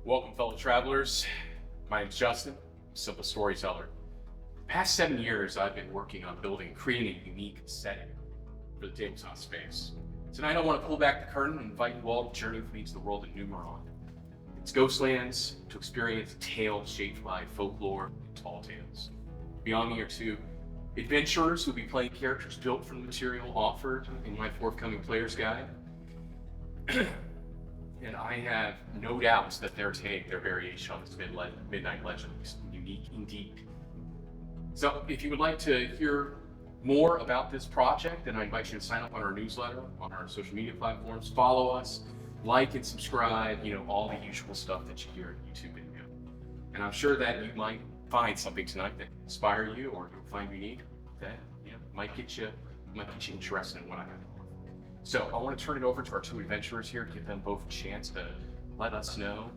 Welcome, fellow travelers. My name's Justin, I'm a simple storyteller. The past 7 years, I've been working on creating a unique setting for the tabletop space. Tonight, I want to pull back the curtain and invite you all to journey with me to the world of Numeraeon. It's Ghostlands to experience a tale shaped by folklore and tall tales. Beyond me are two adventurers who will be playing characters built from the material offered in my forthcoming player's guide. And I have no doubts that their variation on this Midnight Legend is unique indeed. So if you would like to hear more about this project, then I invite you to sign up on our newsletter, on our social media platforms, follow us, like and subscribe, all the usual stuff that you hear in YouTube video. And I'm sure that you might find something tonight that inspire you or you'll find unique that might get you interested in what I have. So I want to turn it over to our two adventurers here to give them both a chance to let us know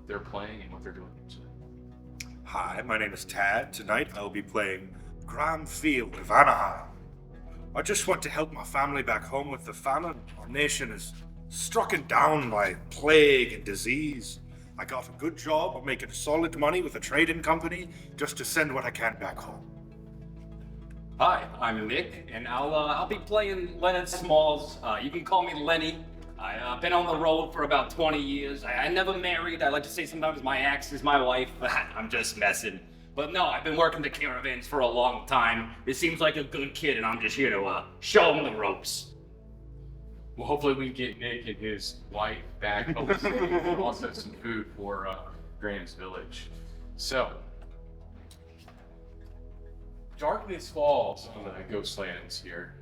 they're playing and what they're doing tonight. Hi, my name is Tad. Tonight I'll be playing Graham Field of Anaheim. I just want to help my family back home with the famine. Our nation is struck down by plague and disease. I got a good job of making solid money with a trading company just to send what I can back home. Hi, I'm Nick, and I'll be playing Leonard Smalls. You can call me Lenny. I've been on the road for about 20 years. I never married. I like to say sometimes my ex is my wife. I'm just messing. But no, I've been working the caravans for a long time. It seems like a good kid, and I'm just here to show him the ropes. Well, hopefully we can get Nick and his wife back home safe and also some food for Graham's village. So, darkness falls on the Ghostlands here.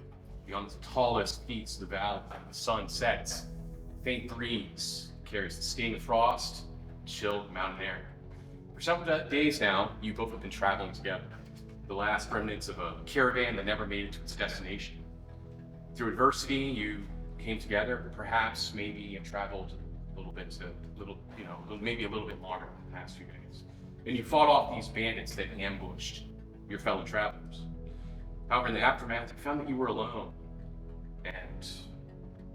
Beyond the tallest peaks of the valley, the sun sets. Faint breeze carries the sting of frost, chilled mountain air. For several days now, you both have been traveling together. The last remnants of a caravan that never made it to its destination. Through adversity, you came together, perhaps maybe and traveled maybe a little bit longer than the past few days. And you fought off these bandits that ambushed your fellow travelers. However, in the aftermath, you found that you were alone and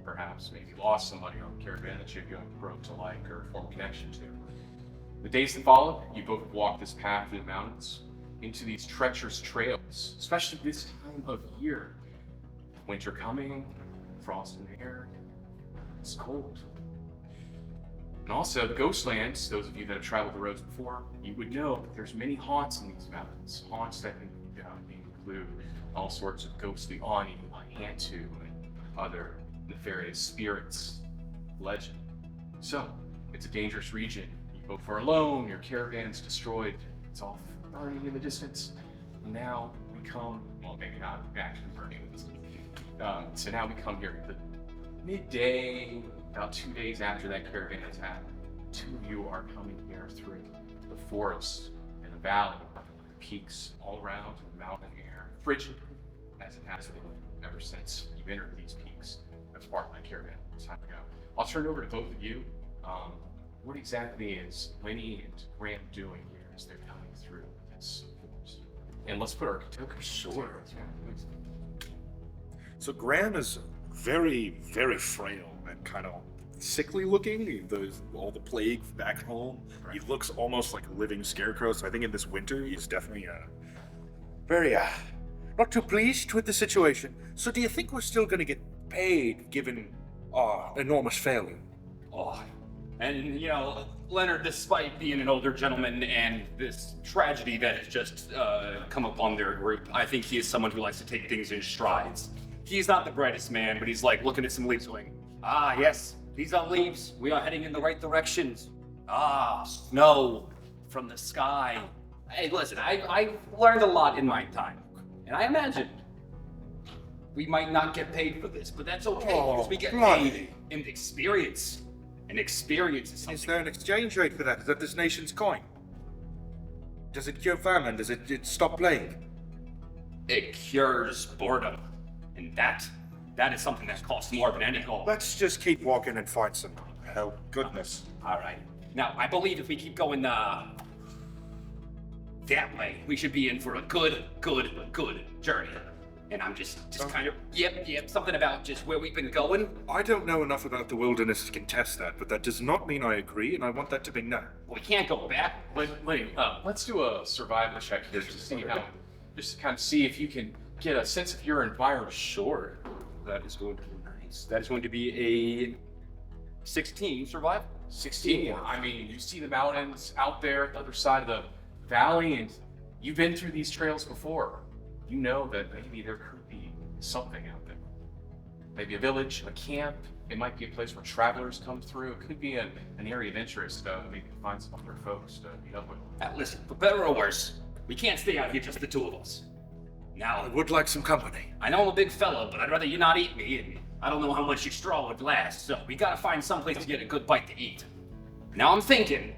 perhaps maybe lost somebody on the caravan that you had grown to like or form a connection to. The days that followed, you both walked this path through the mountains into these treacherous trails, especially this time of year. Winter coming, frost in the air, it's cold. And also, the Ghostlands, those of you that have traveled the roads before, you would know that there's many haunts in these mountains. Haunts that include all sorts of ghostly awning, Hantu, and other nefarious spirits, legend. So, it's a dangerous region. You both are alone, your caravan's destroyed, it's all burning in the distance. And now we come, well, maybe not actually burning in the distance. So now we come here at the midday, about 2 days after that caravan attack. Two of you are coming here through the forest and the valley, the peaks all around, the mountain air, frigid as it has been ever since you entered these peaks as part of my caravan some time ago. I'll turn it over to both of you. What exactly is Lenny and Graham doing here as they're coming through this forest? And let's put our tokens. Sure. So Graham is very, very frail and kind of sickly looking. All the plague back home. Right. He looks almost like a living scarecrow. So I think in this winter, he's definitely very not too pleased with the situation. So do you think we're still going to get paid given our enormous failure? Oh, and Leonard, despite being an older gentleman and this tragedy that has just come upon their group, I think he is someone who likes to take things in strides. He's not the brightest man, but he's like looking at some leaves going, yes, these are leaves. We are heading in the right directions. Snow from the sky. Hey, listen, I learned a lot in my time. And I imagine we might not get paid for this, but that's okay because we get paid in experience. And experience is something. Is there an exchange rate for that? Is that this nation's coin? Does it cure famine? Does it stop plague? It cures boredom. And that is something that costs more than any gold. Let's just keep walking and find some help. Goodness. All right. Now, I believe if we keep going that way, we should be in for a good journey. And I'm just kind of, yep, something about just where we've been going. I don't know enough about the wilderness to contest that, but that does not mean I agree, and I want that to be known. We can't go back. Let's do a survival check here to see just to kind of see if you can get a sense of your environment. Sure. That is going to be nice. That is going to be a 16 survival. 16. I mean, you see the mountains out there at the other side of the valley, and you've been through these trails before. You know that maybe there could be something out there. Maybe a village, a camp. It might be a place where travelers come through. It could be an area of interest. Maybe find some other folks to meet up with. Listen, for better or worse, we can't stay out here just the two of us. Now, I would like some company. I know I'm a big fella, but I'd rather you not eat me, and I don't know how much your straw would last, so we gotta find someplace to get a good bite to eat. Now I'm thinking,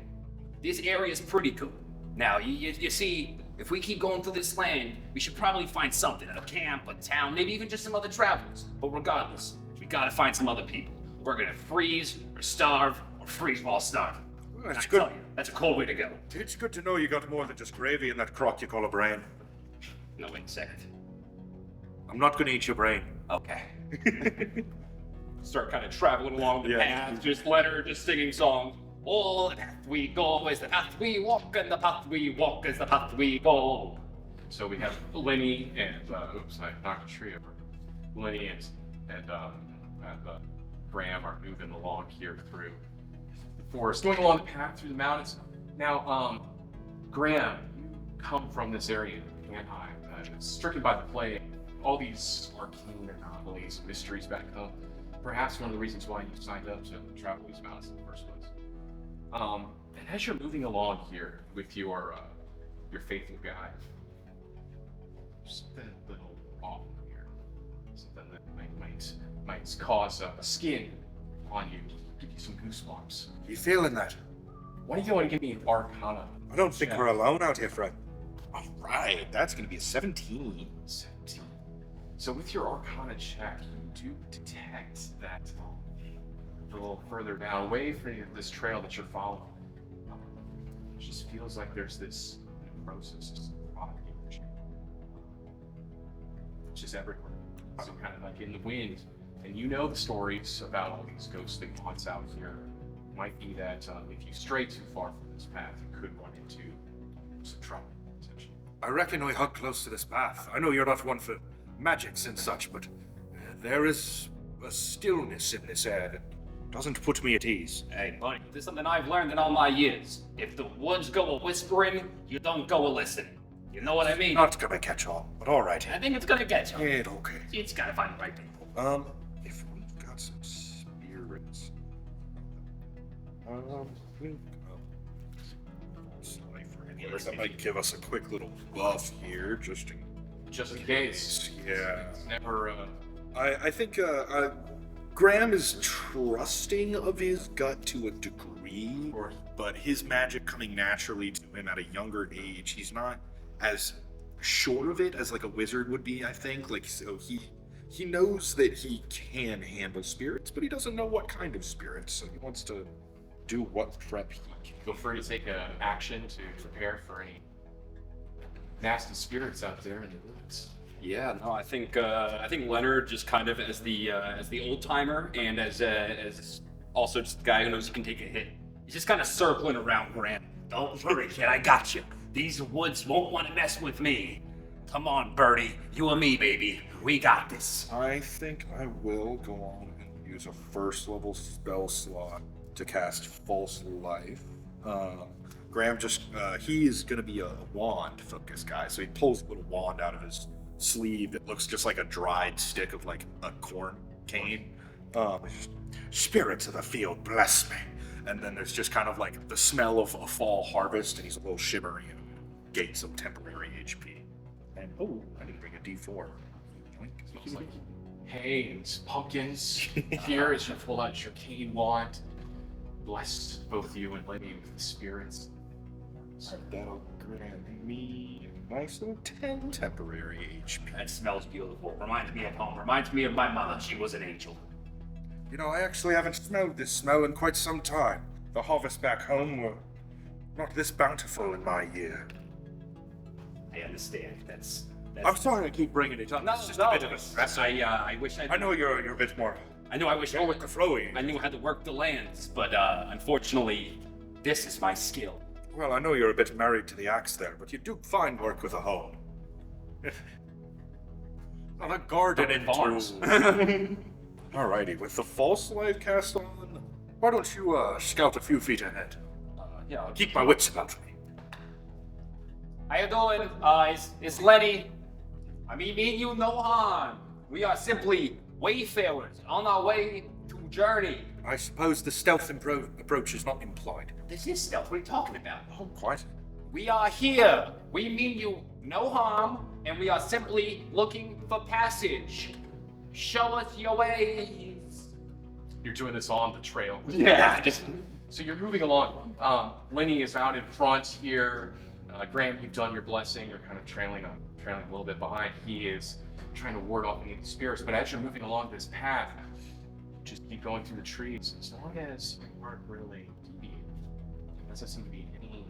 this area's pretty cool. Now, you see, if we keep going through this land, we should probably find something, a camp, a town, maybe even just some other travelers. But regardless, we gotta find some other people. We're gonna freeze, or starve, or freeze while starving. That's I good. tell you, that's a cold way to go. It's good to know you got more than just gravy in that crock you call a brain. No, wait a second. I'm not gonna eat your brain. Okay. Start kind of traveling along the Yeah. path, just singing songs. All the path we go is the path we walk, and the path we walk is the path we go. So we have Lenny and oops, I knocked a tree over. Lenny and Graham are moving along here through the forest, going along the path through the mountains. Now, Graham, you come from this area, Anaheim, stricken by the plague. All these arcane anomalies, mysteries back home. Perhaps one of the reasons why you signed up to travel these mountains in the first place. And as you're moving along here with your faithful guide, something a little off here. Something that might cause a skin on you, give you some goosebumps. You feeling that? Why don't you want to give me an Arcana? I don't think check? we're alone out here, Fred. All right, that's gonna be a 17. 17. So with your Arcana check, you do detect that a little further down, away from this trail that you're following. It just feels like there's this necrosis, this rotting energy. It's just everywhere. So kind of like in the wind. And you know the stories about all these ghostly haunts out here. It might be that if you stray too far from this path, you could run into some trouble, essentially. I reckon we hug close to this path. I know you're not one for magics and such, but there is a stillness in this air that doesn't put me at ease. Hey, buddy, this is something I've learned in all my years. If the woods go a whispering, you don't go a listening. You know what I mean? Not gonna catch on, but all right. I think it's gonna get you. It's okay. It's gotta find the right people. If we've got some spirits, that might give us a quick little buff here, just in case. Yeah. It's never. I think Graham is trusting of his gut to a degree, but his magic coming naturally to him at a younger age, he's not as sure of it as like a wizard would be, I think. Like, so he knows that he can handle spirits, but he doesn't know what kind of spirits, so he wants to do what prep he can. Feel free to take an action to prepare for any nasty spirits out there in the woods. Yeah, no, I think Leonard just kind of as the old timer and as also just the guy who knows he can take a hit. He's just kind of circling around Graham. Don't worry, kid, I got you. These woods won't want to mess with me. Come on, Birdie, you and me, baby. We got this. I think I will go on and use a first level spell slot to cast False Life. Graham just, he is going to be a wand focused guy, so he pulls a little wand out of his sleeve that looks just like a dried stick of like a corn cane. Just, spirits of the field, bless me. And then there's just kind of like the smell of a fall harvest, and he's a little shimmery and gains some temporary HP. And oh, I didn't bring a D4. It smells like hay and pumpkins. Here as you pull out your cane wand, bless both you and Lenny with the spirits. That'll grant me a nice little 10 temporary HP. That smells beautiful. Reminds me of home. Reminds me of my mother. She was an angel. You know, I actually haven't smelled this smell in quite some time. The harvests back home were not this bountiful in my year. I understand. That's I'm sorry I keep bringing it up. No, It's just no. a bit of a stress. I wish I know you're a bit more. I wish I Go with the flow. I knew how to work the lands, but unfortunately, this is my skill. Well, I know you're a bit married to the axe there, but you do fine work with a hoe. Well, a garden and Farms. Alrighty, with the false light cast on, why don't you scout a few feet ahead? Yeah. Keep my wits about me. How you doing? It's Lenny. I mean, me and you no harm. We are simply wayfarers on our way to journey. I suppose the stealth approach is not implied. This is stealth. What are you talking about? Oh, quite. We are here. We mean you no harm, and we are simply looking for passage. Show us your ways. You're doing this on the trail. Yeah. So you're moving along. Lenny is out in front here. Graham, you've done your blessing. You're kind of trailing a little bit behind. He is trying to ward off any of the spirits. But as you're moving along this path, just keep going through the trees. As long as you aren't really deviating, there doesn't seem to be any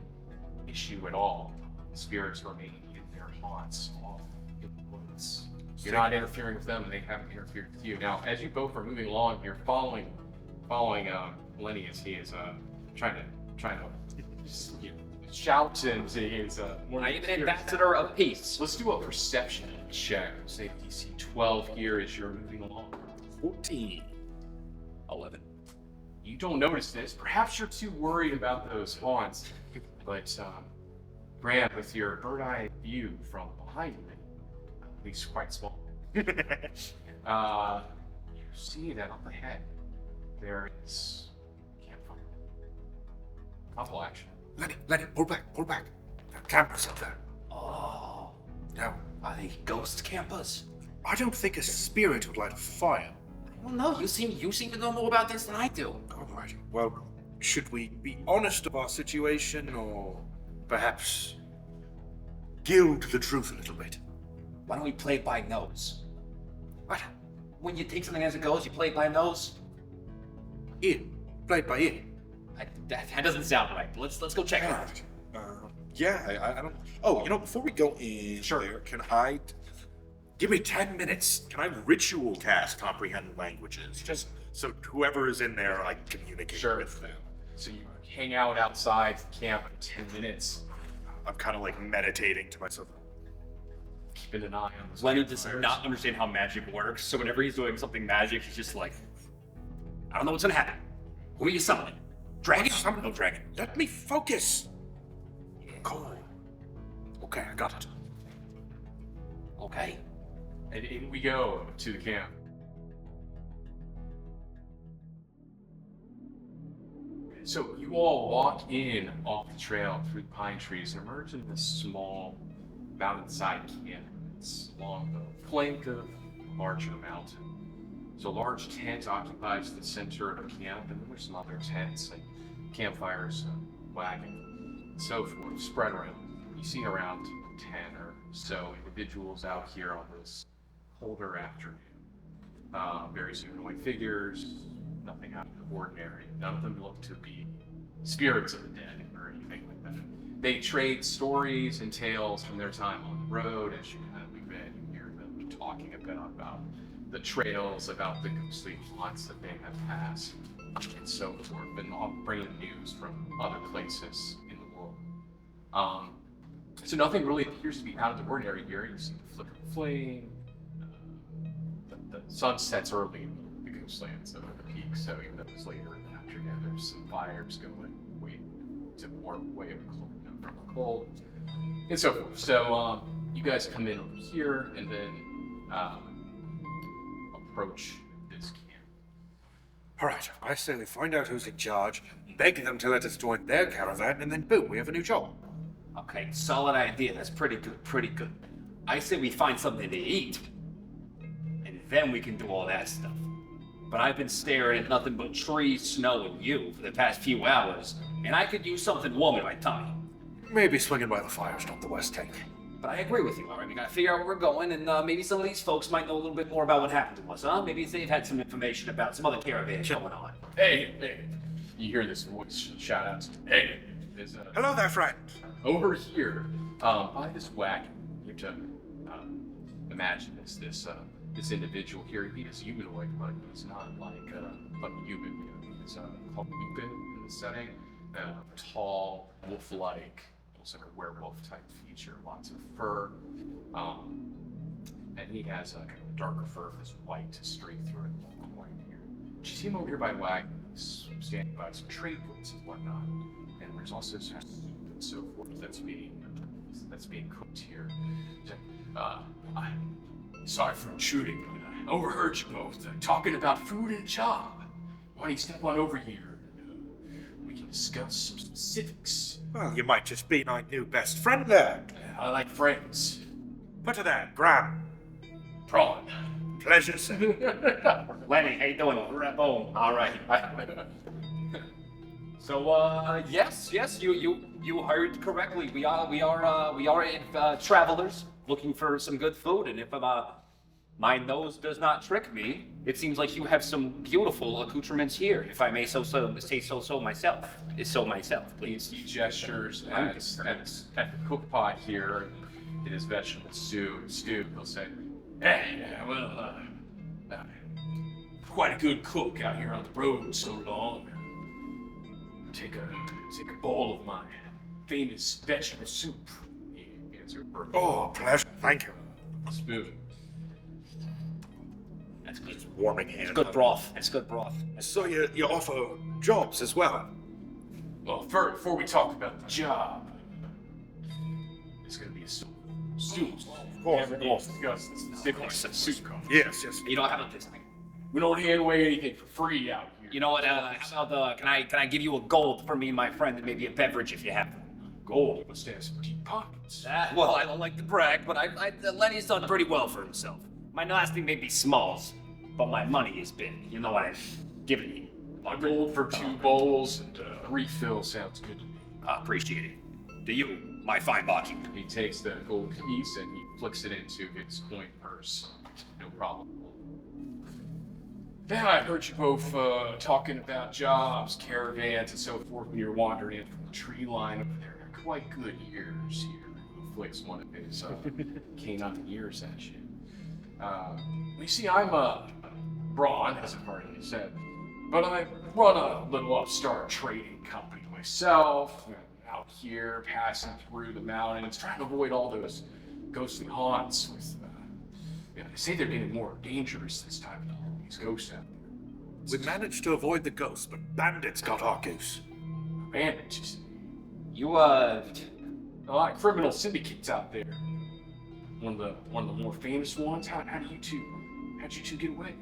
issue at all. The spirits remain in their haunts off in the woods. You're not interfering with them, and they haven't interfered with you. Now, as you both are moving along, you're following Lenny as he is trying to shout, and he is I am an ambassador of peace. Let's do a perception check. Say DC 12 here as you're moving along. 14. 11. You don't notice this. Perhaps you're too worried about those haunts, but Grant, with your bird-eye view from behind you, at least quite small, you see that up ahead there is a campfire. Appalachia. Lenny, pull back. There are campers up there. Oh, Now, are they ghost campers? I don't think a spirit would light a fire. I don't know. You seem to know more about this than I do. Alright, well, should we be honest of our situation, or perhaps gild the truth a little bit? Why don't we play it by nose? What? When you take something as it goes, you play it by nose. Ear. Play it by ear. That doesn't sound right. Let's go check it out. Yeah, I don't... Oh, before we go in there, can I... Give me 10 minutes. Can I ritual cast comprehend languages? Just so whoever is in there, I communicate with them. So you hang out outside the camp for 10 minutes, I'm kind of like meditating to myself. keeping an eye on this. Lenny does not understand how magic works, so whenever he's doing something magic, he's just like, I don't know what's gonna happen. Who are you summoning? Dragon? Summon no dragon. Let me focus. Cool. Okay, I got it. Okay. And in we go to the camp. So you all walk in off the trail through the pine trees and emerge in this small mountainside camp. It's along the flank of a larger mountain. So a large tent occupies the center of the camp, and then there's some other tents and campfires, wagon, and so forth, spread around. You see around 10 or so individuals out here on this colder afternoon. Very humanoid figures, nothing out of the ordinary. None of them look to be spirits of the dead or anything like that. They trade stories and tales from their time on the road. As you kind of move in, you hear them talking a bit about the trails, about the ghostly haunts that they have passed, and so forth, and all bringing news from other places in the world. So nothing really appears to be out of the ordinary here. You see the flicker of flame. The sun sets early in the Ghostlands over the peak, so even though it's later in the afternoon, there's some fires going to warm away from the cold, and so forth. So you guys come in over here and then approach this camp. Alright, I say we find out who's in charge, beg them to let us join their caravan, and then boom, we have a new job. Okay, solid idea. That's pretty good. I say we find something to eat, and then we can do all that stuff. But I've been staring at nothing but trees, snow, and you for the past few hours, and I could use something warm in my tummy. Maybe swinging by the fire's not the worst take. But I agree with you, all right? We gotta figure out where we're going, and maybe some of these folks might know a little bit more about what happened to us, huh? Maybe they've had some information about some other caravans going on. Hey! You hear this voice shout out, hey! There's Hello there, friend. over here, by this wagon, you have to imagine this individual here. He is humanoid, but he's not like a human. He's called Lupin in the setting. Tall, wolf-like, almost like a werewolf-type feature. Lots of fur, and he has kind of darker fur that's white streak through it. White here. You see him over here by the wagon. He's standing by some trade goods and whatnot, and there's also some soup and so forth that's being cooked here. I'm sorry for intruding, but I overheard you both talking about food and a job. Why don't you step on over here? We can discuss some specifics. Well, you might just be my new best friend there. I like friends. Put her there, Graham. Prawn. Pleasure, sir. Lenny, how you doing? Boom. All right. So, yes, you heard correctly. We are travelers looking for some good food, and if my nose does not trick me, it seems like you have some beautiful accoutrements here, if I may say so myself. Please. He gestures at the cook pot here in his vegetable stew. He'll say, "Hey, quite a good cook out here on the road so long. Take a bowl of my famous vegetable soup." He answered Oh, pleasure. Thank you. spoon. That's good. Warming hand. It's good broth. It's good broth. So you offer jobs as well? Well, before we talk about the job, it's gonna be a stew. Of course. Discuss the specifics of soup. Yes. You know, how about this thing? We don't hand away anything for free out here. You know what? How about can I give you a gold for me and my friend, and maybe a beverage if you have them? Gold. You must have some deep pockets. Well, I don't like to brag, but Lenny's done pretty well for himself. My lasting may be smalls, but my money is big. You know what I've given you. A gold for 2 bowls and a refill sounds good to me. Appreciate it. To you, my fine barkeep. He takes the gold piece and he flicks it into his coin purse. No problem. Yeah, I heard you both talking about jobs, caravans, and so forth when you're wandering in from the tree line over there. They're quite good years here. He flicks one of his canine ears at you. You see, I'm Braun, as I've already said, but I run a little upstart trading company myself. Out here, passing through the mountains, trying to avoid all those ghostly haunts. They say they're getting more dangerous this time of year. These ghosts out there. We managed to avoid the ghosts, but bandits got our goose. Bandits, you see. You A lot of criminal syndicates out there. One of the more famous ones. How'd you two get away?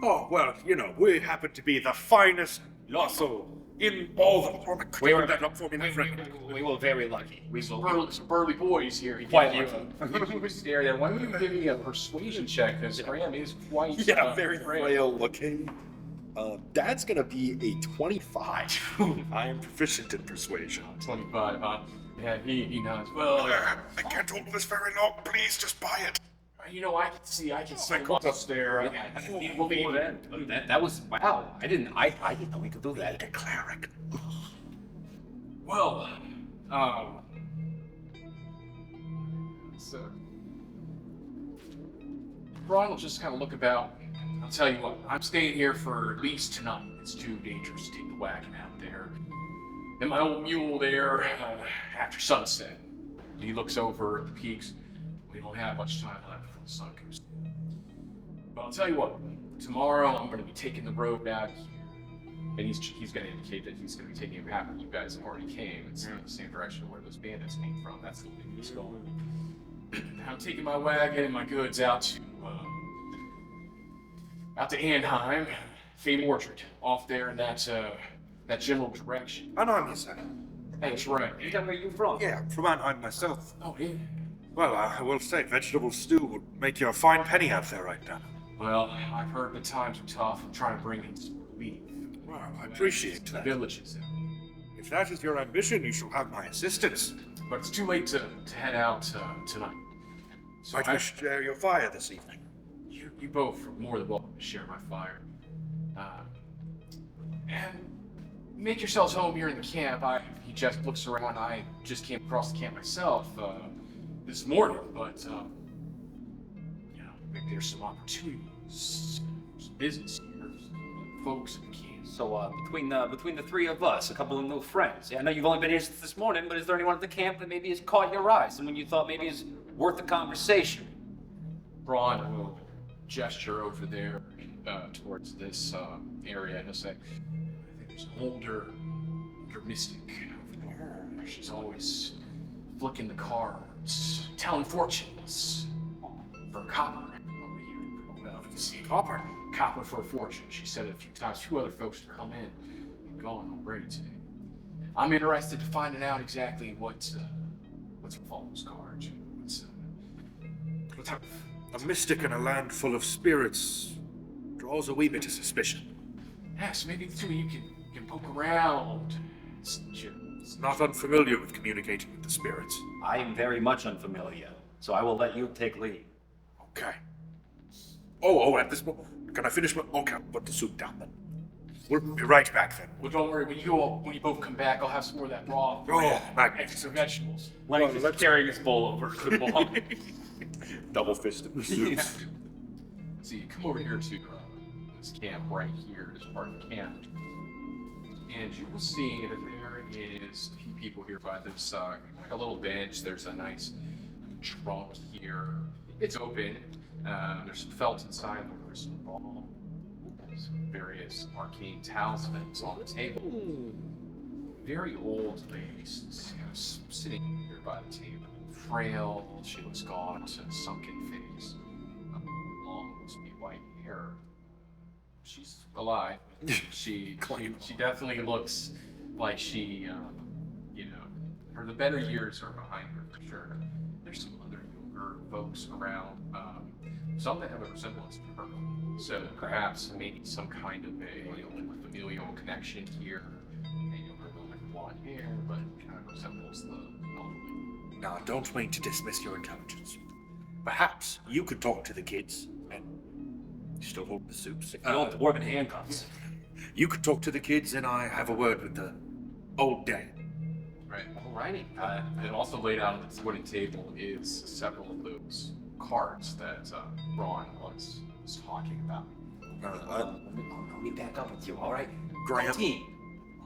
Oh, well, we happen to be the finest muscle in all the... Could you hold that up for me, my friend? we were very lucky. Some burly boys here. Quite You would stare there. Why don't you give me a persuasion check? Because Graham is quite Very frail looking. That's gonna be a 25. I am proficient in persuasion. 25, huh? Yeah, he nods. Well, I can't hold this very long. Please, just buy it. I can see what's there. I can't believe it. That was wow. I didn't know we could do that. A cleric. Well, so Brian will just kind of look about. I'll tell you what, I'm staying here for at least tonight. It's too dangerous to take the wagon out there. And my old mule there, after sunset. He looks over at the peaks. We don't have much time left before the sun goes down. But I'll tell you what, tomorrow I'm going to be taking the road out here. And he's going to indicate that he's going to be taking a path where you guys already came. It's in the same direction where those bandits came from. That's the way he's going. I'm taking my wagon and my goods out to Anaheim, Fame Orchard, off there in that general direction. Anaheim, sir. That's right. Where are you from? Yeah, I'm from Anaheim myself. Oh, yeah. Well, I will say, vegetable stew would make you a fine penny out there right now. Well, I've heard the times are tough. I'm trying to bring in some relief. Well, I appreciate The that. villages. If that is your ambition, you shall have my assistance. But it's too late to head out tonight. So Might I share your fire this evening? you both are more than welcome to share my fire. And make yourselves home here in the camp. He just looks around. I just came across the camp myself this morning, but maybe there's some opportunities, some business here, some folks in Kansas. So between the three of us, a couple of new friends. Yeah, I know you've only been here since this morning, but is there anyone at the camp that maybe has caught your eye? Someone you thought maybe is worth a conversation? Braun will gesture over there towards this area and he'll say, I think there's an older mystic over there. She's always flicking the cards, telling fortunes for copper over here. Well, if you see copper for a fortune. She said it a few times. Two other folks to come in and gone already today. I'm interested to finding out exactly what's with all those cards. What type of... A mystic in a land full of spirits draws a wee bit of suspicion. Yes, maybe the two of you can poke around. It's not unfamiliar with communicating with the spirits. I am very much unfamiliar, so I will let you take lead. Okay. Oh, at this point, can I finish my... Okay, I'll put the soup down then. We'll be right back then. Well, don't worry. When you both come back, I'll have some more of that broth. Oh, magnificent. Extra vegetables. Lenny's just carrying his bowl over to the wall. Double fisted the soup. See, come over here to this camp right here, this part of the camp. And you will see that there is a few people here by this, like a little bench. There's a nice trunk here. It's open. There's some felt inside. There's some ball. There's various arcane talismans on the table. Very old lady, kind of sitting here by the table. Frail, she looks gaunt, a sunken face. Long, must be white hair. She's alive. She definitely looks like she, her the better years are behind her for sure. There's some other younger folks around, some that have a resemblance to her. So perhaps maybe some kind of a familial connection here. Maybe a little bit blonde hair, but kind of resembles the elderly. Now, don't mean to dismiss your intelligence. Perhaps you could talk to the kids and still hold the soups. The old dwarven handcuffs. You could talk to the kids and I have a word with the old dame. Right. Alrighty. And also laid out on this wooden table is several of those cards that Ron was talking about. I'll meet back up with you, all right? Graham. Team.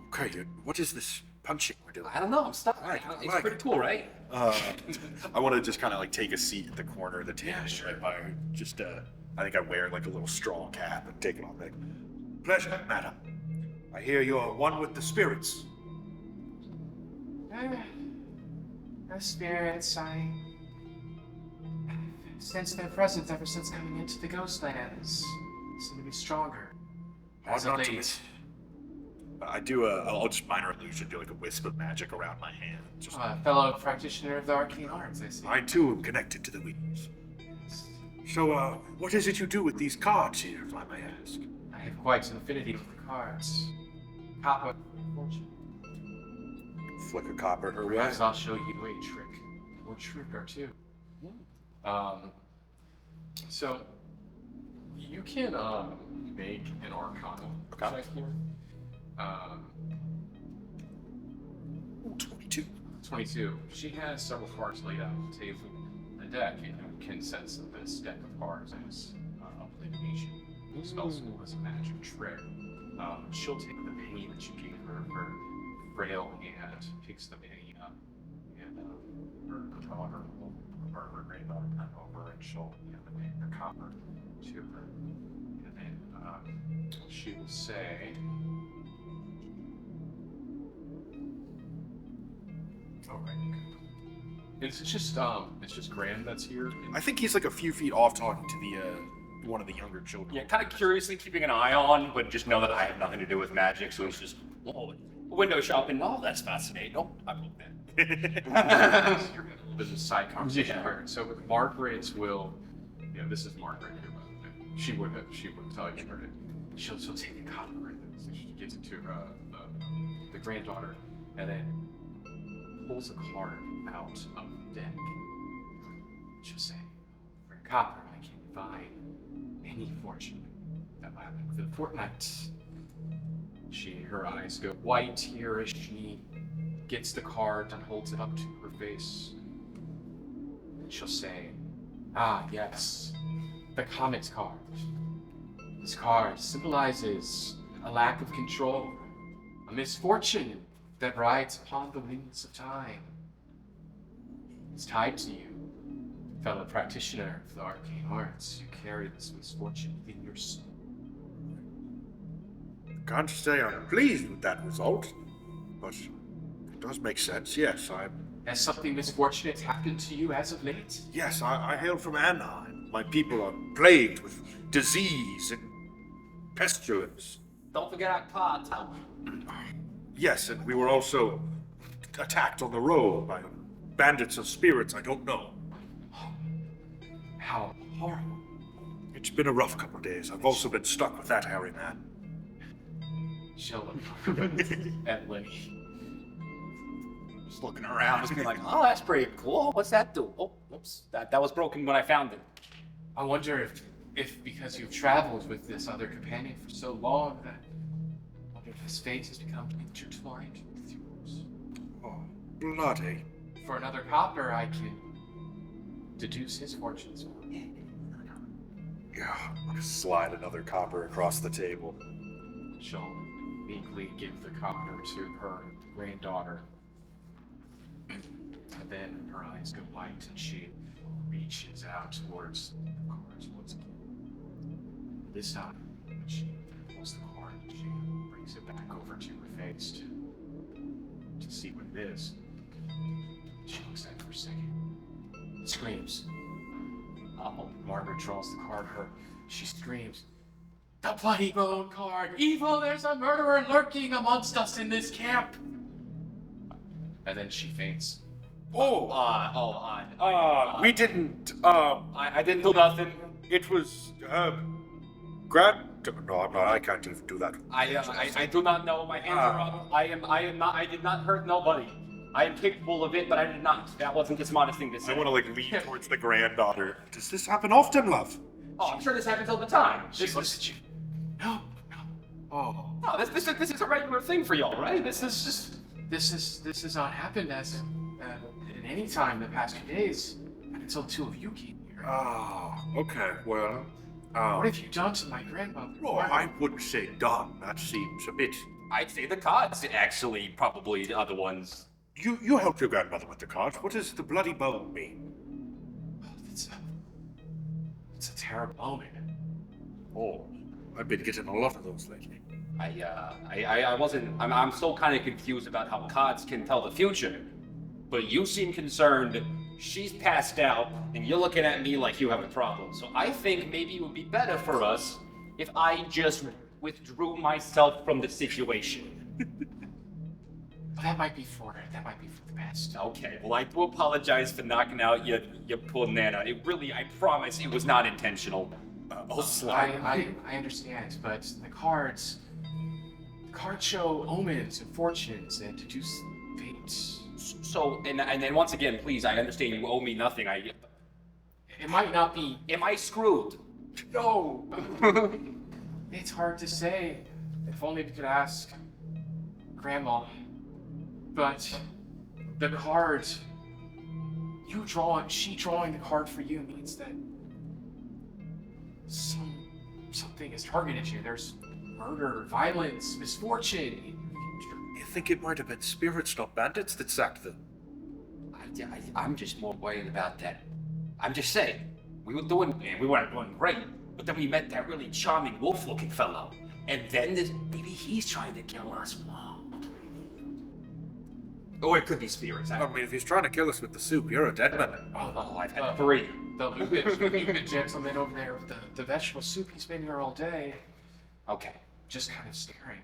Okay, what is this punching we're doing? I don't know. I'm stuck. It's like pretty cool, right? I want to just kind of like take a seat at the corner of the table. Yeah, sure. Right by her. Just, I think I wear like a little straw cap and take it off. Like, pleasure, madam. I hear you're one with the spirits. The spirits, I sense their presence ever since coming into the Ghostlands. Seem to be stronger. Hard As of not to late. miss. I do I'll just minor illusion, do like a wisp of magic around my hand. Just, Fellow practitioner of the arcane arts, I see. I too am connected to the weeds. So, what is it you do with these cards here, if I may ask? I have quite an affinity with the cards. Copper, fortune. Flick a copper her way. Perhaps I'll show you a trick. Or trick or two. So you can make an Arcana check here. 22. 22. She has several cards laid out on the table. The deck, you can sense that this deck of cards is Appalachia. Spell school is a magic trick. She'll take the penny that you gave her for frail and picks the penny up, and her granddaughter kind of over, and she'll hand the copper to her, and then she will say, "All right, you can." It's just Graham that's here. I think he's like a few feet off talking to the one of the younger children. Yeah, kind of curiously keeping an eye on, but just know that I have nothing to do with magic, so it's just, window shopping. Oh, that's fascinating. Oh, I believe that. There's a side conversation here. So Margaret will, this is Margaret here, by the way. She would tell you about it. She'll take a copper and so she gives it to the granddaughter, and then pulls a card out of the deck. She'll say, "For copper, I can buy any fortune that will happen within a fortnight." Her eyes go white here as she gets the card and holds it up to her face. And she'll say, "Ah, yes. the comet card. This card symbolizes a lack of control, a misfortune that rides upon the winds of time. It's tied to you, fellow practitioner of the arcane arts. You carry this misfortune within your soul. Can't say I'm pleased with that result, but it does make sense. Yes, Has something misfortunate happened to you as of late? Yes, I hail from Anaheim. My people are plagued with disease and pestilence. Don't forget our cards. Yes, and we were also attacked on the road by bandits of spirits I don't know. How horrible. It's been a rough couple of days. I've also been stuck with that hairy man. She'll look at Lenny. Just looking around, just being like, oh, that's pretty cool. What's that do? Oh, oops, that was broken when I found it. I wonder if because you've traveled with this other companion for so long, that I wonder if his fate has become intertwined with yours. Oh, bloody. For another copper, I can deduce his fortunes. Yeah, slide another copper across the table. She'll meekly give the copper to her granddaughter. And then her eyes go white and she reaches out towards the cards once again. This time, when she pulls the card, she brings it back over to her face to see what it is. She looks at it for a second. Screams. Margaret draws the card her. She screams. The bloody bone card! Evil, there's a murderer lurking amongst us in this camp! And then she faints. We didn't, I didn't do nothing. it was, no, I'm not, I can't even do that. I do not know. My hands are up. I did not hurt nobody. I am capable of it, but I did not. That wasn't the smartest thing to say. I want to, lean towards the granddaughter. Does this happen often, love? Oh, I'm sure this happens all the time. She looks at you. No. Oh. No, this is a regular thing for y'all, right? This is This has not happened as in any time the past few days until the two of you came here. Okay, well, What have you done to my grandmother? well, I wouldn't say done. That seems a bit... I'd say the cards actually probably the other ones. You helped your grandmother with the cards. What does the bloody bone mean? It's a terrible omen. Oh, I've been getting a lot of those lately. I'm still kind of confused about how cards can tell the future. But you seem concerned, she's passed out, and you're looking at me like you have a problem. So I think maybe it would be better for us if I just withdrew myself from the situation. That might be for the best. Okay, well I do apologize for knocking out your poor Nana. I promise it was not intentional. I'll slide. I understand, but the cards show omens and fortunes and deduce fates. So, and then once again, please, I understand you owe me nothing. It might not be. Am I screwed? No. It's hard to say. If only we could ask Grandma. But the card, she drawing the card for you means that something has targeted you. There's murder, violence, misfortune. You think it might have been spirits, not bandits, that sacked them? I'm just more worried about that. I'm just saying, we weren't doing great, but then we met that really charming wolf-looking fellow, and then maybe he's trying to kill us. Or it could be spirits. I mean, if he's trying to kill us with the soup, you're a dead man. Oh, I've had 3. The Lubid gentleman over there with the vegetable soup, he's been here all day. Okay. Just kind of staring.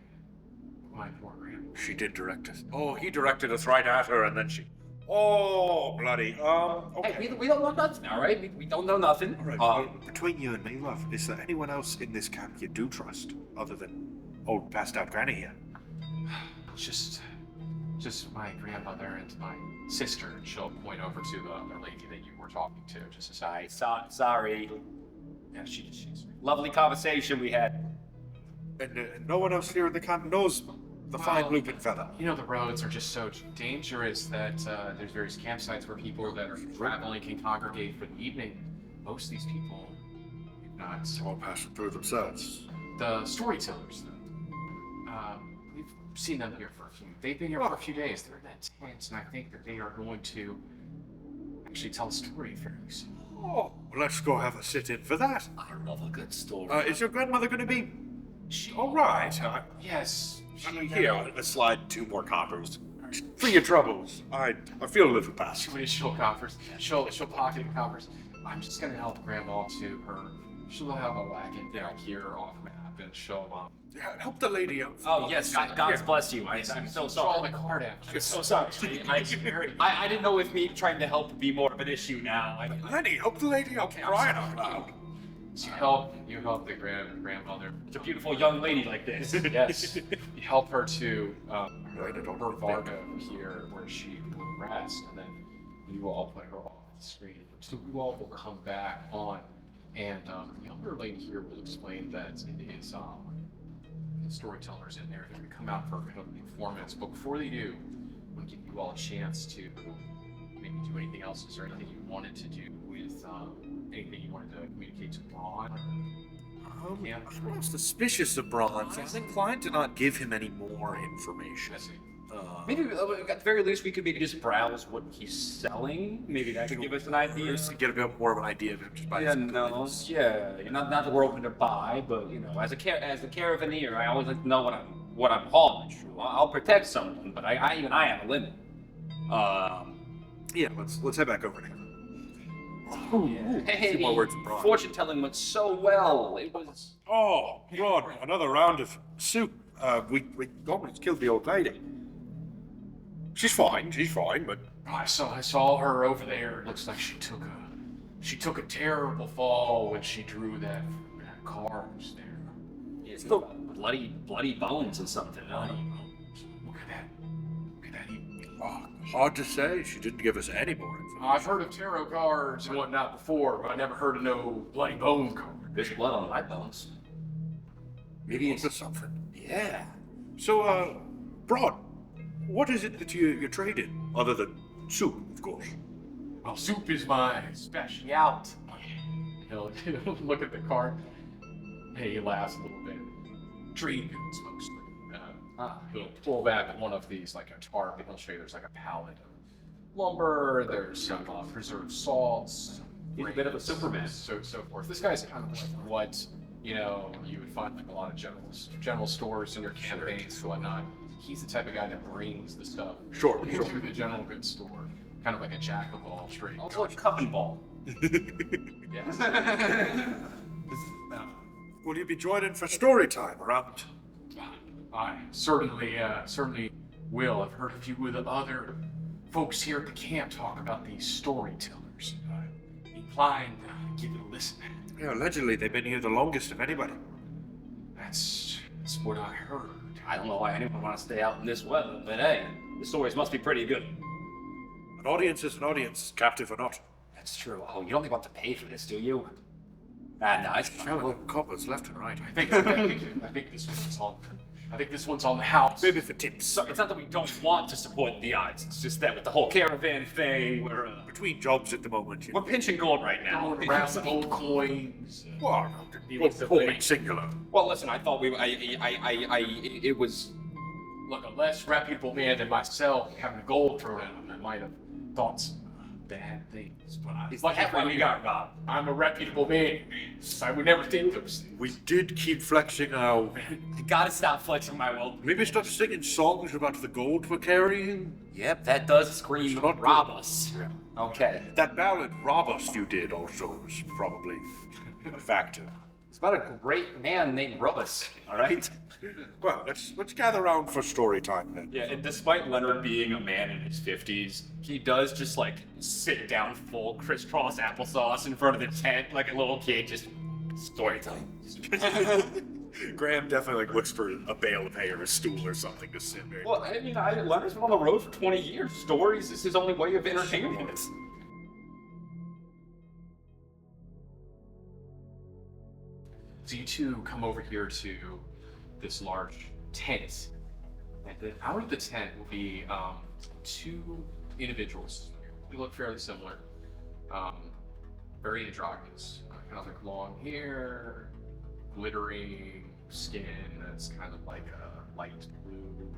My poor grandma. She did direct us. Oh, he directed us right at her, and then she... Oh, bloody. Okay. Hey, we don't know nothing, all right? We don't know nothing. All right, well, between you and me, love, is there anyone else in this camp you do trust, other than old passed-out granny here? Just my grandmother and my sister. And she'll point over to the other lady that you were talking to, just to say, Sorry. yeah, she's Lovely conversation we had. And no one else here in the camp knows the fine-looking fella. You know, the roads are just so dangerous that there's various campsites where people that are traveling can congregate for the evening. Most of these people, you whatnot. All passing through themselves. The storytellers, though, we've seen them here for a few. They've been here for a few days. They're in that tent, and I think that they are going to actually tell a story fairly soon. Oh, well, let's go have a sit-in for that. I love a good story. Is your grandmother going to be all right? Yes. Here, let's slide 2 more coppers. For your troubles. I feel a little past. She'll coffers. She'll pocket the coffers. I'm just gonna help Grandma to her. She'll have a wagon down here off map, and she'll Yeah, help the lady out. Oh, yes, God's bless you. I'm so draw sorry. the card out. I'm so sorry. I didn't know if me trying to help would be more of an issue now. Lenny, help the lady out. Crying out loud. You help the grandmother. It's a beautiful young lady like this. Yes. You help her to Right, I don't her think. Vargo here where she will rest, and then you all play her off the screen. So you all will come back on, and the younger lady here will explain that it is storytellers in there. They're going to come out for kind of performance, but before they do, I'm going to give you all a chance to maybe do anything else. Is there anything you wanted to do with anything you wanted to communicate to Ron? Yeah. I'm suspicious of Bronze. I was inclined to not give him any more information. I see. Maybe at the very least we could maybe just browse what he's selling. Maybe that could give us an idea. Just to get a bit more of an idea of him just by Yeah, his clothes. not that we're open to buy, but you know, as a caravaneer, I always like to know what I'm hauling. I'll protect someone, but I have a limit. Yeah, let's head back over now. Hey, few more words of Bronze. fortune telling went so well. It was. Oh, Rod, another round of soup. We almost killed the old lady. She's fine, but I saw her over there. It looks like she took a terrible fall when she drew that cards there. Yeah, it's still bloody bones or something. Look at that. hard to say. She didn't give us any more information. I've heard of tarot cards and whatnot before, but I never heard of no bloody bone card. There's blood on my bones. Maybe it's something. Yeah. So, Broad, what is it that you're trading? Other than soup, of course. Well, soup is my specialty. He'll look at the card. Hey, he laughs a little bit. Trade goods mostly. He'll pull back one of these, like a tarp, and he'll show you there's like a pallet of lumber, there's some preserved salts. He's a bit of a Superman. So forth. This guy's kind of like what, you would find like a lot of general stores in your campaigns and whatnot. He's the type of guy that brings the stuff Sure. to the general goods store. Kind of like a jack of all trades. Also a cup and ball. Yes. Will you be joining for story time around? I certainly will. I've heard a few of the other folks here at the camp talk about these storytellers. Inclined to give it a listen. Yeah, allegedly they've been here the longest of anybody. That's what I heard. I don't know why anyone would want to stay out in this weather, but hey, the stories must be pretty good. An audience is an audience, captive or not. That's true. Oh, you don't think want to pay for this, do you? No, it's Well, coppers left and right. I think this one's on the house. Maybe for tips. So it's not that we don't want to support the odds. It's just that with the whole caravan thing, we're Between jobs at the moment. we're pinching gold right now. Going around some old coins. Well, holding singular. Well, listen, I thought it was. Look, a less reputable man than myself having gold thrown at him, I might have thought some bad things. But It's like halfway we got, Rob. I'm a reputable man. I would never think those things. We did keep flexing our... You gotta stop flexing my will. Maybe stop singing songs about the gold we're carrying. Yep, that does scream It's not rob good. us. Okay. That ballad, Rob Us, you did also was probably a factor. It's about a great man named Rubbus, alright? Well, let's gather around for story time then. Yeah, and despite Leonard being a man in his 50s, he does just like sit down full crisscross applesauce in front of the tent like a little kid, just storytelling. Graham definitely looks for a bale of hay or a stool or something to sit there. Well, I mean, Leonard's been on the road for 20 years. Stories is his only way of entertaining us. So you two come over here to this large tent. And then out of the tent will be two individuals. They look fairly similar. Very androgynous. kind of like long hair, glittering skin that's kind of like a light blue,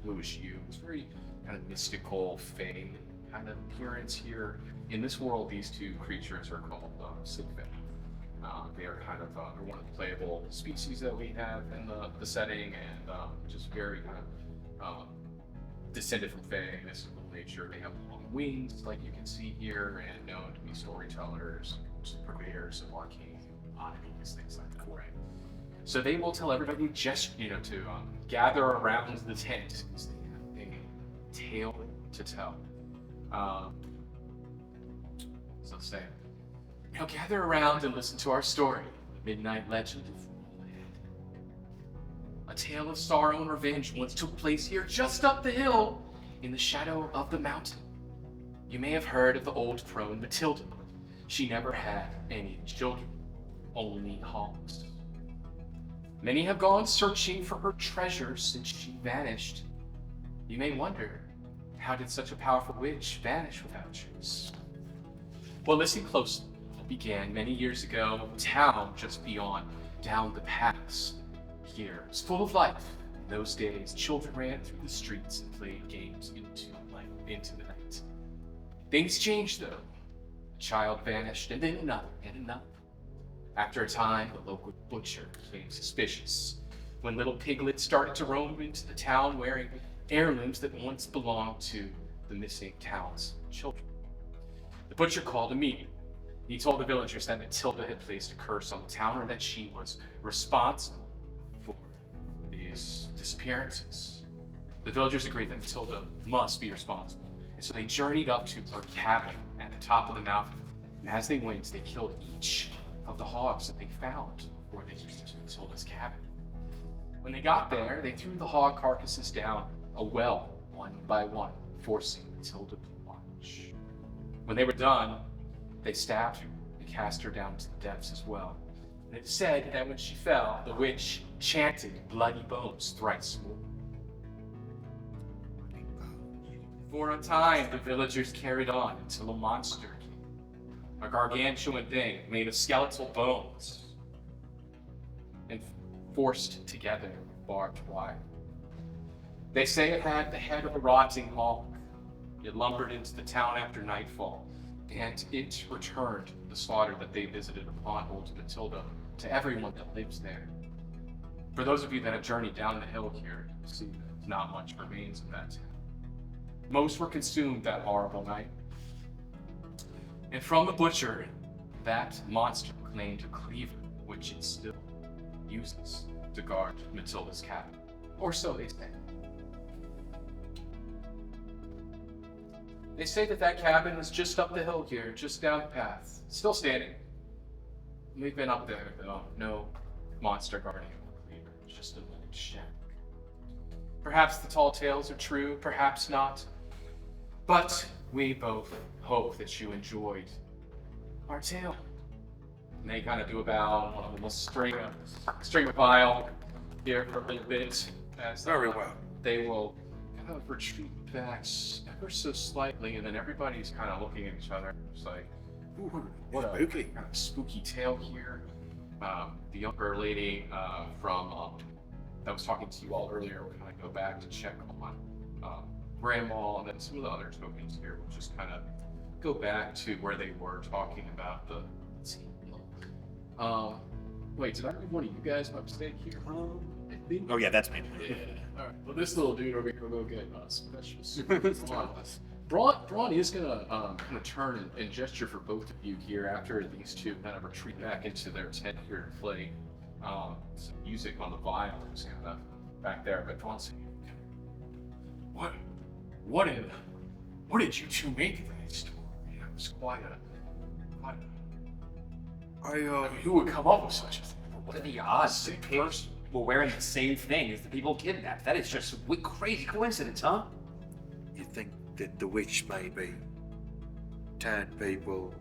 bluish hue. It's very kind of mystical, fae kind of appearance here. In this world, these two creatures are called Sigfae. They are kind of they're one of the playable species that we have in the setting, and just very kind of descended from fae, mystical nature. They have long wings, like you can see here, and known to be storytellers, purveyors of arcane oddities, things like that. Right. So they will tell everybody just to gather around the tent because they have a tale to tell. So say, gather around and listen to our story, the Midnight Legend of Rawhead. A tale of sorrow and revenge once took place here, just up the hill, in the shadow of the mountain. You may have heard of the old crone Matilda. She never had any children, only hogs. Many have gone searching for her treasure since she vanished. You may wonder, how did such a powerful witch vanish without trace? Well, listen closely. It began many years ago, a town just beyond, down the pass. Here, it's full of life. In those days, children ran through the streets and played games into the night. Things changed though. A child vanished, and then another, and another. After a time, the local butcher became suspicious when little piglets started to roam into the town wearing heirlooms that once belonged to the missing town's children. The butcher called a meeting. He told the villagers that Matilda had placed a curse on the town and that she was responsible for these disappearances. The villagers agreed that Matilda must be responsible, and so they journeyed up to her cabin at the top of the mountain, and as they went, they killed each of the hogs that they found before they reached Matilda's cabin. When they got there, they threw the hog carcasses down a well, one by one, forcing Matilda to watch. When they were done, they stabbed her and cast her down to the depths as well. And it said that when she fell, the witch chanted bloody bones thrice more. For a time, the villagers carried on until a monster came, a gargantuan thing made of skeletal bones and forced together with barbed wire. They say it had the head of a rotting hog. It lumbered into the town after nightfall, and it returned the slaughter that they visited upon old Matilda to everyone that lives there. For those of you that have journeyed down the hill here, you see that not much remains of that town. Most were consumed that horrible night. And from the butcher, that monster claimed a cleaver, which it still uses to guard Matilda's cabin. Or so they say. They say that cabin is just up the hill here, just down the path. Still standing. We've been up there, though. No monster guarding a cleaver. It's just a little shack. Perhaps the tall tales are true, perhaps not. But we both hope that you enjoyed our tale. And they kind of do a bow, and we'll string a file here for a little bit. As Very well. They will kind of retreat back ever so slightly, and then everybody's kind of looking at each other. It's like, ooh, what a Spooky. kind of spooky tale here. The younger lady from that was talking to you all earlier will kind of go back to check on Grandma, and then some of the other tokens here will just kind of go back to where they were talking about the. Let's see. Wait, did I read one of you guys by mistake here? I think. Oh yeah, that's me. Yeah. All right. Well, this little dude over here will go get special super. Braun is gonna kind of turn and gesture for both of you here after these two kind of retreat back into their tent here and play some music on the violins kind of back there. But Braun's saying, what did you two make of that story? It was quite a who would come up with such a thing? What are the odds that Sick pigs person. were wearing the same thing as the people kidnapped? That is just a crazy coincidence, huh? You think that the witch maybe turned people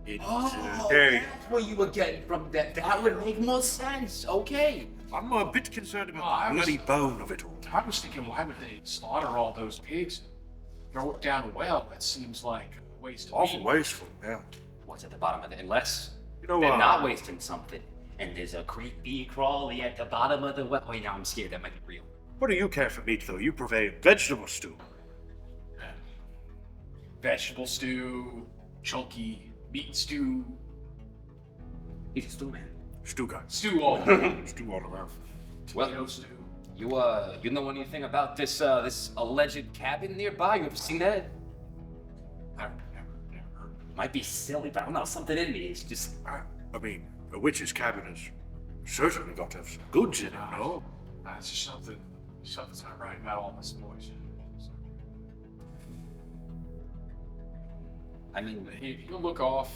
into That's where you were getting from that. That would make more sense. Okay. I'm a bit concerned I about the was- bloody bone of it all. I was thinking, why would they slaughter all those pigs and throw it down a well? That seems like a waste of Awful meat. wasteful, yeah. what's at the bottom of it, unless You know, they're not wasting something. And there's a creepy crawly at the bottom of the well. Wait, now I'm scared. That might be real. What do you care for meat, though? You purvey vegetable stew. Vegetable stew, chunky meat stew, He's a stew man. Stew guy. stew all. Stew all around. Tomato stew. You know anything about this alleged cabin nearby? You ever seen that? Never heard. Might be silly, but I don't know, something in me. It's just I mean, a witch's cabin has certainly got to have some goods in it, no? It's just something's not right about all this noise. I mean, You look off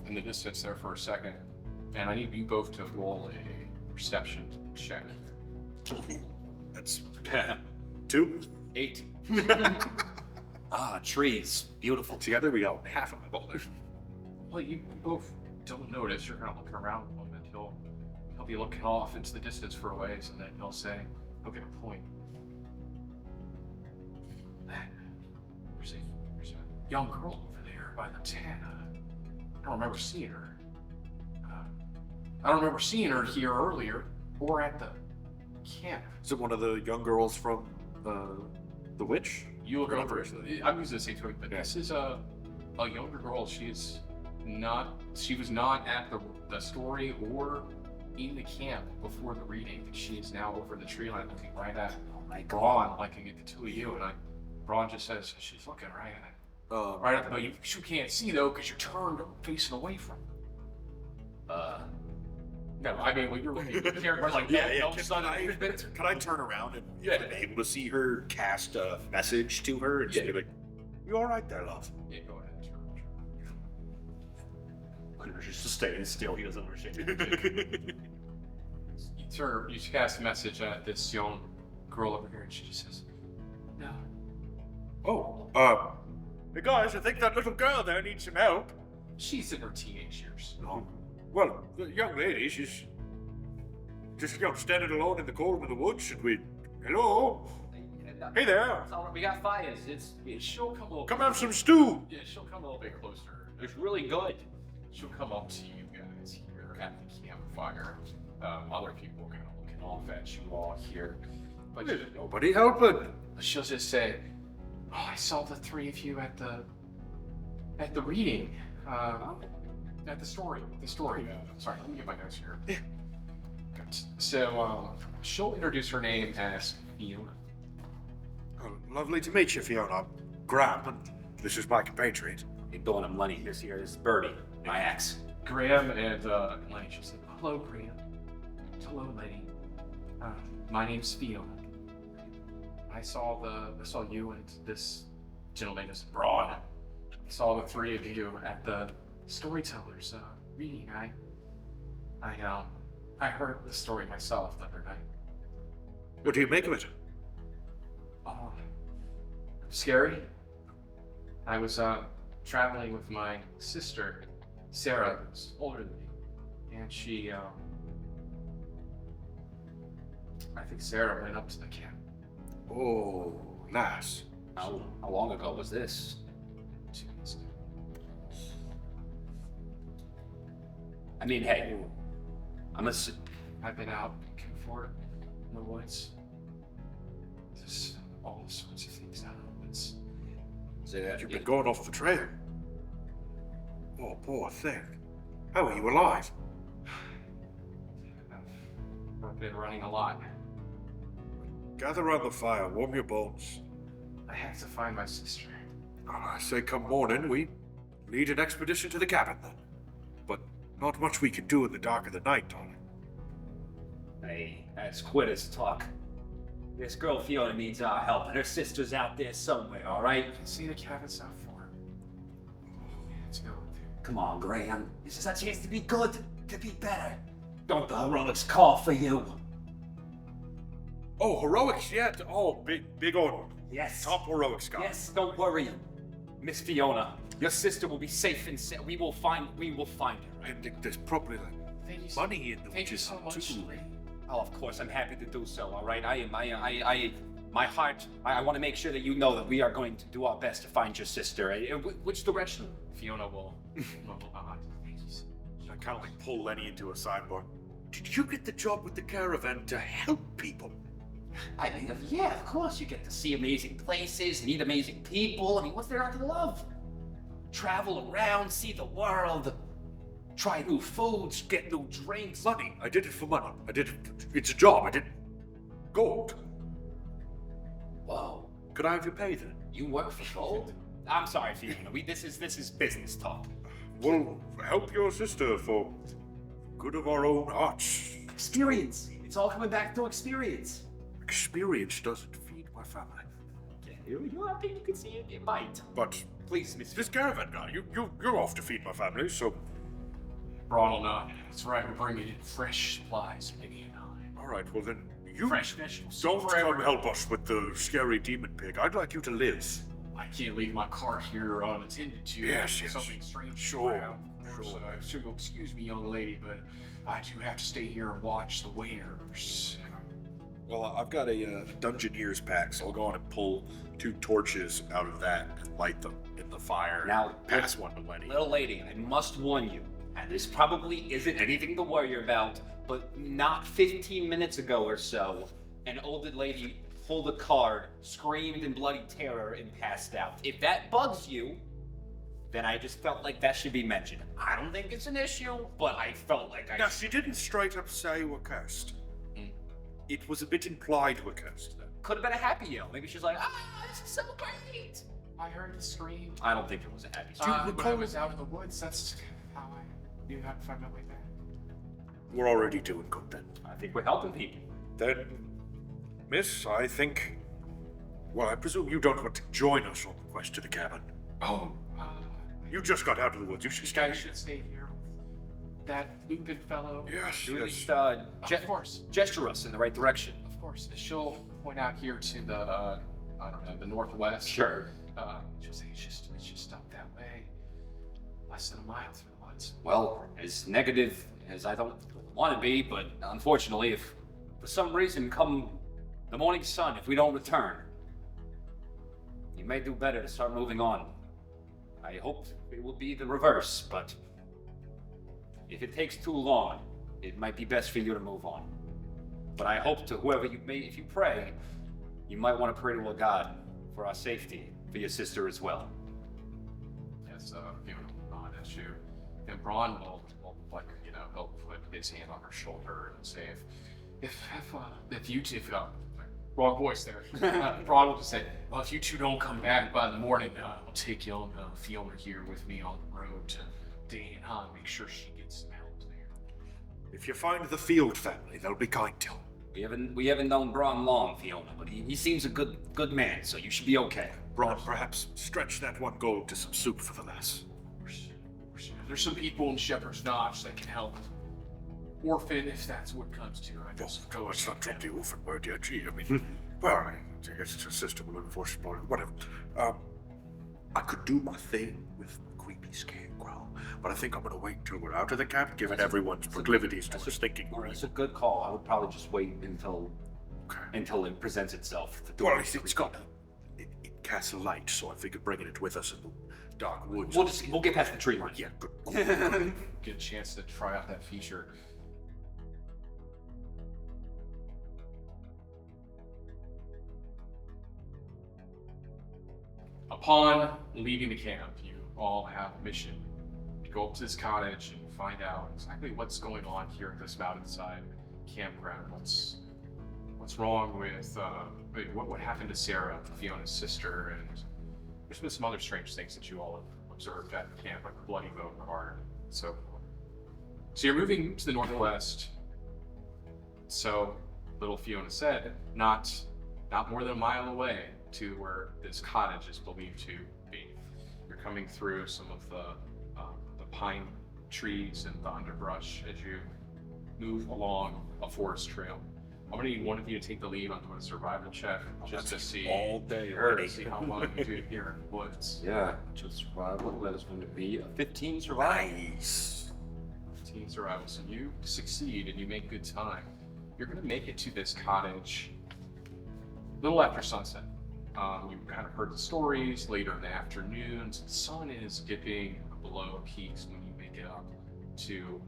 in the distance there for a second, and I need you both to roll a perception check. That's 2. 8. Trees. Beautiful. Together we got half of my ball. Well, you both don't notice. You're kind of looking around a moment. He'll be looking off into the distance for a ways, and then he'll say, he'll get a point. There's a young girl over there by the tent. I don't remember seeing her. I don't remember seeing her here earlier or at the camp. Is it one of the young girls from the witch? You look Or over. not? I'm using the same token, but Yeah. this is a younger girl. She was not at the story or in the camp before the reading. She is now over the tree line looking right at Braun, like at the two of you, and Braun just says she's looking right at right at the boat. You can't see though because you're turned facing away from her. No, I mean when you're looking at the character like no son of a bitch. Can I turn around and am able to see her cast a message to her and just be like, "You all right there, love?" Yeah, go ahead. Clear's just staying still. He doesn't understand. You cast a message at this young girl over here, and she just says, "No." Oh, hey guys, I think that little girl there needs some help. She's in her teenage years. Well, the young lady, she's just standing alone in the cold of the woods. Should we? Hello? Hey there. It's all right. We got fires. She'll come a little. Come have some stew. Yeah, she'll come a little bit closer. It's really good. She'll come up to you guys here at the campfire. Other people are kind of looking off at you all here, but Nobody helping. she'll just say, "Oh, I saw the three of you at the reading, at the story. Sorry, let me get my notes here. Yeah. Good. So she'll introduce her name as Fiona. Oh, lovely to meet you, Fiona. I'm Graham, and this is my compatriot. You're doing him money this year. This is Birdie, my ex. Graham and Lenny. She'll say, "Hello, Graham. Hello, Lenny. My name's Fiona. I saw you and this gentleman is Braun. I saw the three of you at the storyteller's reading. I heard the story myself the other night. What do you make of it? Scary. I was traveling with my sister, Sarah, who's older than me, and she, I think Sarah went up to the camp Oh, lass. How long ago was this? 2 months ago. I mean, hey, I've been out looking for it in the woods. There's all sorts of things out in the woods. You've been going off the trail. Oh, poor thing. How are you alive? I've been running a lot. Gather round the fire, warm your bones. I have to find my sister. I say come morning, we lead an expedition to the cabin then. But not much we can do in the dark of the night, darling. Hey, that's quitters talk. This girl Fiona needs our help, and her sister's out there somewhere, all right? I see the cabin's not for. Let's go. Come on, Graham. This is a chance to be good, to be better. Don't the heroics call for you? Oh, heroics, yeah. Oh, big order. Yes. Top heroics guy. Yes, don't worry. Miss Fiona, your sister will be safe and we will find her. And there's probably Thank you so money in the Thank you witches so much. too. Oh, of course, I'm happy to do so, all right? my heart, I want to make sure that you know that we are going to do our best to find your sister. Which direction? Fiona will nod. I kind of like pull Lenny into a sidebar. Did you get the job with the caravan to help people? I mean, yeah, of course. You get to see amazing places, meet amazing people. I mean, what's there not to love? Travel around, see the world, try new foods, get new drinks. Money. I did it for money. I did it. It's a job. I did gold. Whoa, Could I have your pay then? you work for gold? I'm sorry, Fiona. This is business talk. We'll help your sister for good of our own hearts. Experience. It's all coming back to experience. Experience doesn't feed my family. Yeah, I think you can see it. It might. But Please, Miss. this caravan guy, you're off to feed my family, so Braun will nod. That's right, we're bringing in fresh supplies, maybe and I. all right. Well then, you Fresh vegetables. don't Forever. come help us with the scary demon pig. I'd like you to live. I can't leave my cart here unattended to. Yes, If yes. Something strange. Sure, around. sure. So you'll excuse me, young lady, but I do have to stay here and watch the waiters. Well, I've got a Dungeoneer's pack, so I'll go on and pull 2 torches out of that and light them in the fire. Now, pass one to Lenny. Little lady, I must warn you, and this probably isn't anything to worry about, but not 15 minutes ago or so, an older lady pulled a card, screamed in bloody terror, and passed out. If that bugs you, then I just felt like that should be mentioned. I don't think it's an issue, but I felt like I Now, she didn't straight up say we're cursed. It was a bit implied we're cursed. could have been a happy yell. Maybe she's like, this is so great. I heard the scream. I don't think it was a happy When I was out in the woods, that's how I knew how to find my way back. We're already doing good then. I think we're helping people. Then, miss, I think. Well, I presume you don't want to join us on the quest to the cabin. Oh, You just got out of the woods. You should this stay guy should stay here with that Lupin fellow. Yes, You at yes. least Of course, gesture us in the right direction. of course. She'll point out here to the, I don't know, the northwest. Sure. She'll say it's just up that way, less than a mile through the woods. Well, as negative as I don't want to be, but unfortunately, if for some reason come the morning sun, if we don't return, you may do better to start moving on. I hope it will be the reverse, but if it takes too long, it might be best for you to move on. But I hope to whoever you may, if you pray, you might want to pray to a god for our safety, for your sister as well. Yes, Fiona will nod at you. And Braun will like, he'll put his hand on her shoulder and say, if you two, wrong voice there. Braun will just say, well, if you two don't come back by the morning, I'll take young Fiona here with me on the road to Dane Han, make sure she gets some help there. If you find the Field family, they'll be kind to him. We haven't known Braun long, Fiona, but he seems a good man, so you should be okay. Braun, perhaps stretch that 1 gold to some soup for the lass. There's some people in Shepherd's Notch that can help. Orphan, if that's what comes to. I Well, guess. oh, it's not the orphan word yet. Gee, I mean, well, I guess it's a system of enforcement, whatever. I could do my thing with creepy scarecrow, but I think I'm gonna wait till we're out of the camp, given everyone's proclivities to his thinking. It's a good call. I would probably just wait until Okay. it presents itself. Well, it's got it casts a light, so I figured bringing it with us in the dark woods. We'll get past the tree line. Yeah, good. Get a chance to try out that feature. Upon leaving the camp, you all have a mission to go up to this cottage and find out exactly what's going on here at this mountainside campground. What's wrong with what happened to Sarah, Fiona's sister, and there's been some other strange things that you all have observed at the camp, like the bloody boat card and so forth. So you're moving to the northwest. So little Fiona said, not more than a mile away to where this cottage is believed to be. You're coming through some of the pine trees and the underbrush as you move along a forest trail. I'm gonna need one of you to take the lead on doing a survival check just to see All day to already. see how well you do here in the woods. Yeah, just survival. That is going to be a 15 survival. Nice. 15 survival. So you succeed and you make good time. You're gonna make it to this cottage little after sunset. You kind of heard the stories later in the afternoons. The sun is dipping below peaks when you make it up to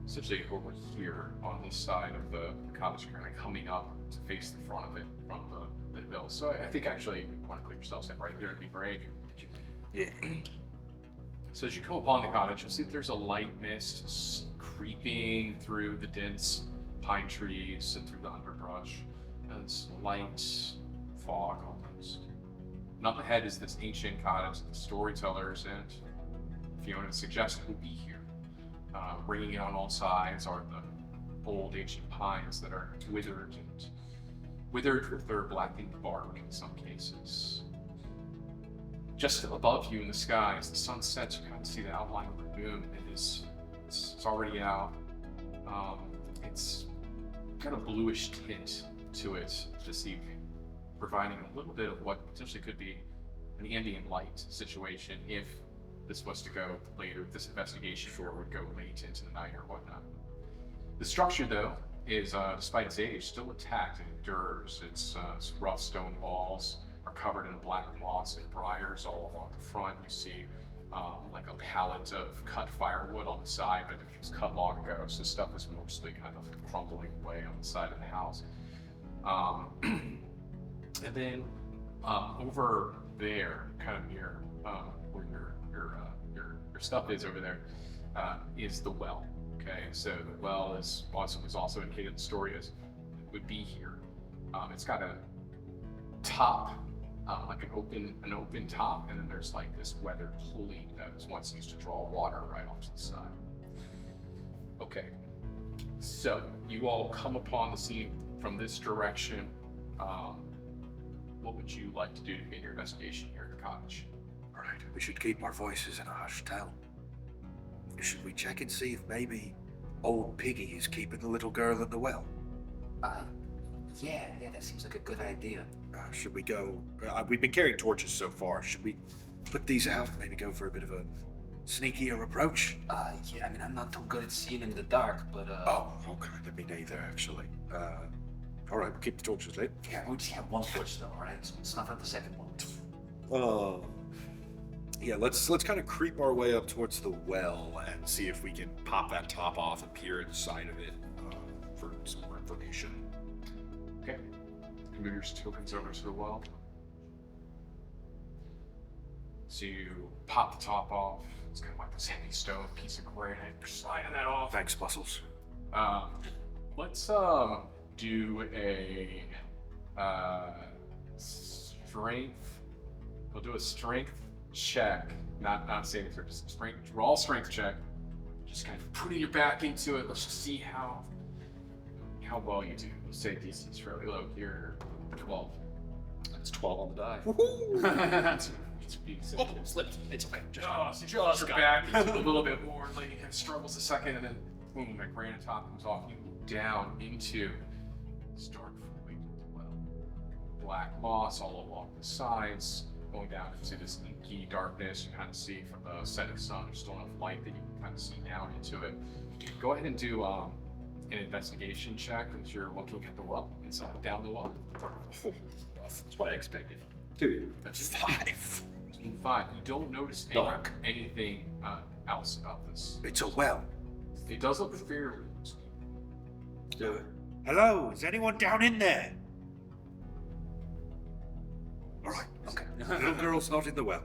essentially over here on this side of the cottage, kind of coming up to face the front of it from the hill. So I think actually you want to click yourself in right there, it'd be great. Yeah. So as you come upon the cottage, you'll see that there's a light mist creeping through the dense pine trees and through the underbrush. And it's light fog almost. And up ahead is this ancient cottage that the storytellers and Fiona suggested would be here. Ringing it on all sides are the old ancient pines that are withered with their blackened bark in some cases. Just above you in the sky, as the sun sets, you kind of see the outline of the moon. It's already out. It's got a bluish tint to it this evening, providing a little bit of what potentially could be an ambient light situation if this was to go later, if this investigation would go late into the night or whatnot. The structure, though, is, despite its age, still intact. It endures. Its rough stone walls are covered in black moss and briars all along the front. You see like a pallet of cut firewood on the side, but it was cut long ago, so stuff is mostly kind of crumbling away on the side of the house. And then over there, kind of near where your stuff is over there, is the well. Okay, so the well is also indicated in the story as it would be here. It's got a top, like an open top, and then there's like this weathered pulley that was once used to draw water right off to the side. Okay, so you all come upon the scene from this direction. What would you like to do to begin your investigation here at the cottage? All right, we should keep our voices in a hushed tone. Should we check and see if maybe old Piggy is keeping the little girl in the well? Yeah, that seems like a good idea. Should we go? We've been carrying torches so far. Should we put these out? Maybe go for a bit of a sneakier approach? Yeah, I mean, I'm not too good at seeing in the dark, but Oh, okay. Let me neither, actually. All right, we'll keep the torches lit. yeah, we just have one torch though, alright? So let's not have the second one. Yeah, let's kind of creep our way up towards the well and see if we can pop that top off and peer inside of it for some more information. Okay, you move your tokens over to the well. So you pop the top off. It's kind of like this heavy stone piece of granite. You're sliding that off. Thanks, Muscles. Let's do a strength. We'll do a strength check, not saving throw, just strength. Raw strength check. Just kind of putting your back into it. Let's just see how well you do. We'll say DC is fairly low here. 12. That's 12 on the die. It's being Oh, slipped. It's okay. just your back a little bit more. Lady kind of struggles a second, and then boom, that granite top comes off. You move down into this dark void well. Black moss all along the sides, going down into this inky darkness. You kind of see from the setting sun, there's still enough light that you can kind of see down into it. Go ahead and do an investigation check as you're looking at the well, inside down the well. That's what I expected. That's 5. 5. You don't notice anything else about this. It's a well. It does look fairly. Hello, is anyone down in there? All right, Okay. little girl's not in the well.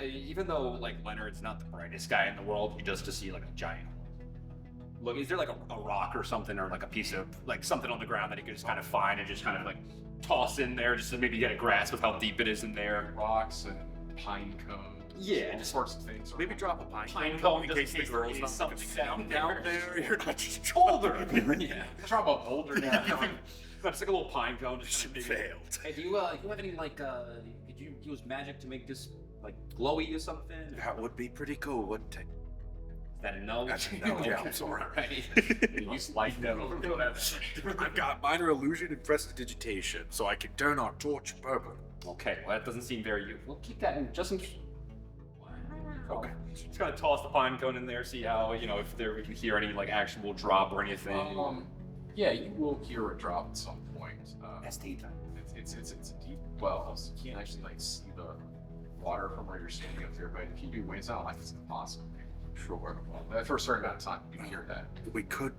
Even though like Leonard's not the brightest guy in the world, he does just see like a giant. Look, is there like a rock or something, or like a piece of like something on the ground that he could just kind of find and just kind of like toss in there, just to maybe get a grasp of how deep it is in there? Rocks and pine cones. Yeah, all just sorts of things. Maybe drop a pine cone in just case the girl's not something looking down there. You're not just Boulder. Yeah. Drop a boulder down. That's like a little pine cone. Just kind of failed. Hey, do you have any like could you use magic to make this like glowy or something? That would be pretty cool, wouldn't it? Is that a no? That's a no, yeah, I'm sorry. Right. Use light though. I've got minor illusion and prestidigitation, so I can turn our torch purple. Okay, well that doesn't seem very. We'll keep that in just in case. Okay. Just gonna toss the pine cone in there, see how, if there we can hear any like actual drop or anything. Yeah, you will hear a drop at some point. That's daytime. It's a deep well, so you can't actually like see the water from where you're standing up here. But if you do wind, it's not like it's impossible. Sure. Well, for a certain amount of time, you can hear that. We could.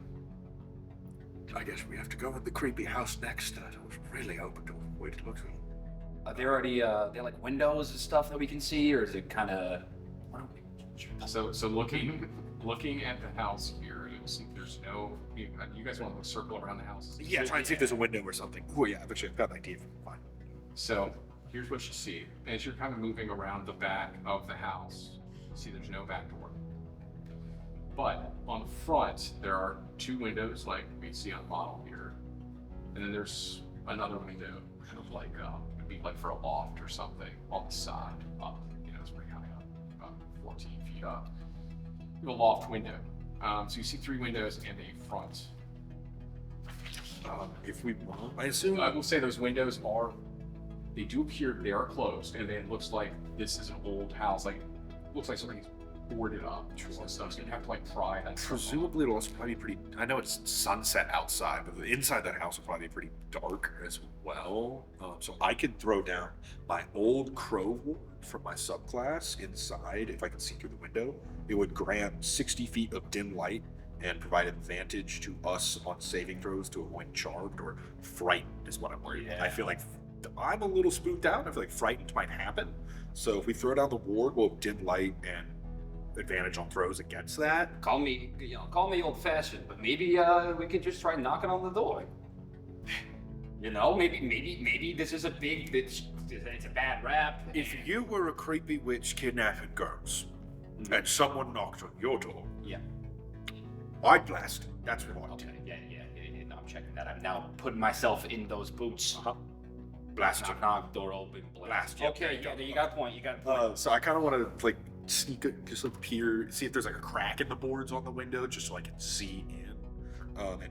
I guess we have to go in the creepy house next. I was really hoping to wait it looks like. Are there already there like windows and stuff that we can see, or is it kind of? So looking at the house here, you'll see there's no. You guys want to circle around the house? Yeah, try and see if there's a window or something. Oh yeah, actually I've got an idea. Fine. So here's what you see. As you're kind of moving around the back of the house, you see there's no back door. But on the front, there are 2 windows like we see on the model here. And then there's another window, kind of like, it'd be like for a loft or something on the side up. It's pretty high up, about 14 feet up. You have a loft window. So you see 3 windows and a front. If we want, I assume. I will say those windows they do appear, they are closed, and it looks like this is an old house. Like, looks like somebody's boarded up. So stuff's gonna have to like pry that stuff off. Presumably it'll also probably be pretty. I know it's sunset outside, but the inside that house will probably be pretty dark as well. So I could throw down my old crow ward from my subclass inside. If I can see through the window, it would grant 60 feet of dim light and provide advantage to us on saving throws to avoid charmed or frightened is what I'm worried about. I feel like I'm a little spooked out. I feel like frightened might happen. So if we throw down the ward, we'll have dim light and advantage on throws against that. Call me old-fashioned, but maybe we could just try knocking on the door. Maybe this is a big bitch. It's a bad rap. If you were a creepy witch kidnapping girls, and someone knocked on your door, Yeah. I'd blast it. That's what I'd Okay. do. Yeah. No, I'm checking that. I'm now putting myself in those boots. Blast Knock, it. knock, door open, Blast. Okay, yeah, you got a point. You got a point. So I kind of want to like sneak, just like peer, see if there's like a crack in the boards on the window, just so I can see in, and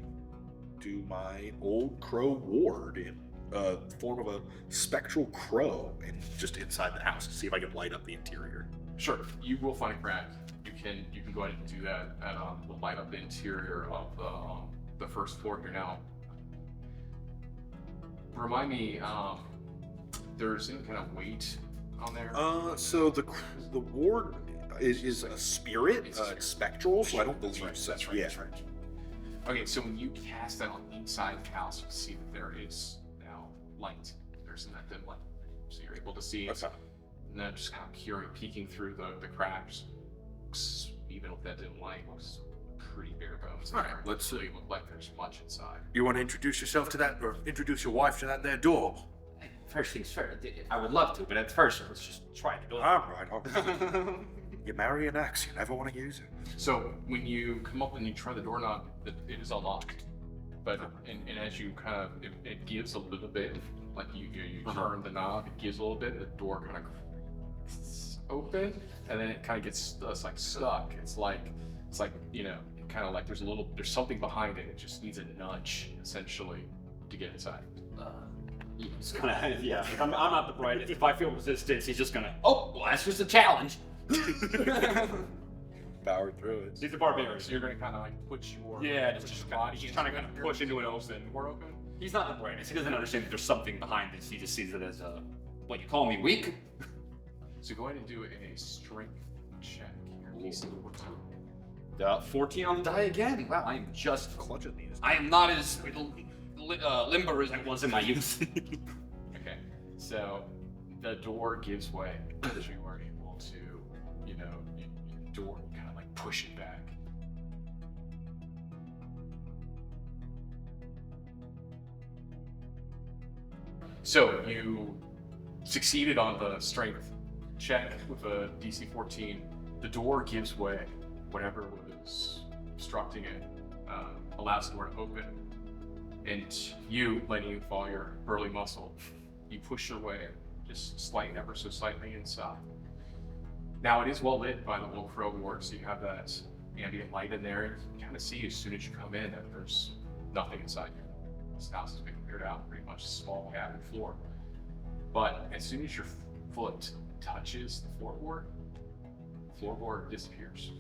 do my old crow ward in form of a spectral crow, and just inside the house to see if I can light up the interior. Sure, you will find a crack. You can go ahead and do that, and we'll light up the interior of the first floor here now. Remind me, there's any kind of weight on there? So the ward is a spirit, it's spectral, so I don't believe so. That's right. Yeah. That's right. Okay, so when you cast that on the inside of the house, you see that there is now light. There's that dim light, so you're able to see it. Okay. And then just kind of peeking through the cracks, even with that dim light, looks pretty bare bones. All right, It let's doesn't look like there's much inside. You want to introduce yourself to that, or introduce your wife to that there door? First things first. I would love to, but at first, let's just try the door. I'm right. You marry an axe, you never want to use it. So when you come up and you try the doorknob, it is unlocked. But and as you kind of it gives a little bit, like you turn the knob, it gives a little bit, the door kind of open, and then it kind of gets like stuck. It's like kind of like there's something behind it. It just needs a nudge essentially to get inside. He's gonna, yeah. I'm not the brightest. If I feel resistance, he's just gonna. Oh, well, that's just a challenge. Power through it. He's a barbarian. So you're gonna kind of like put your body. He's trying to kind of push into an open. Door open. He's not the brightest. He doesn't understand that there's something behind this. He just sees it as a. What, you call me weak? So go ahead and do a strength check here. DC 14. 14 on the die again. Wow, I am just. Clutching these. I am not as limber as I was in my youth. Okay, so the door gives way as you are able to, the door kind of like push it back. So you succeeded on the strength check with a DC 14. The door gives way. Whatever was obstructing it allows the door to open. And you, letting you fall your burly muscle, you push your way just ever so slightly inside. Now it is well lit by the little crow ward, so you have that ambient light in there. You can kind of see as soon as you come in that there's nothing inside here. This house has been cleared out, pretty much a small cabin floor. But as soon as your foot touches the floorboard disappears.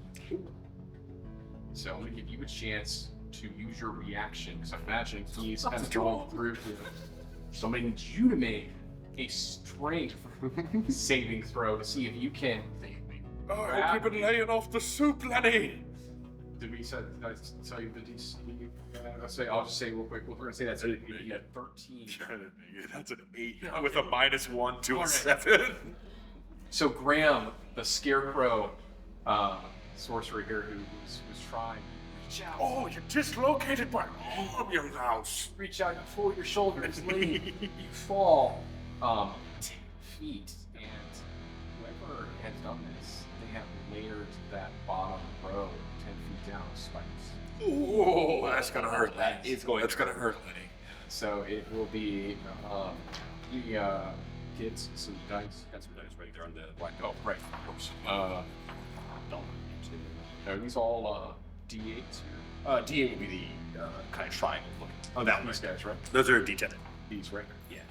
So I'm gonna give you a chance to use your reaction, because I imagine he's kind of going through here. So I'm going to need you to make a strength saving throw to see if you can. Oh, keep it laying off the soup, Lenny. Did we say, did I tell you the DC? I'll just say real quick. We're gonna say that's a 13. That's an 8 with a -1 to a All right. 7. So Graham, the scarecrow sorcerer here, who was trying, reach out. Oh, you dislocated my arm, you louse. Reach out, you pull your shoulders, lean, you fall 10 feet, and whoever has done this, they have layered that bottom row 10 feet down with spikes. Ooh, that's gonna hurt. That is going That's to gonna hurt, Lenny. So it will be he gets some dice. Got some dice right there on the black. Oh, right, of course. Are these all D8s here? D8 would be the kind of triangle looking. Oh, that one. These guys, right? Those are D10. These, right? Yeah.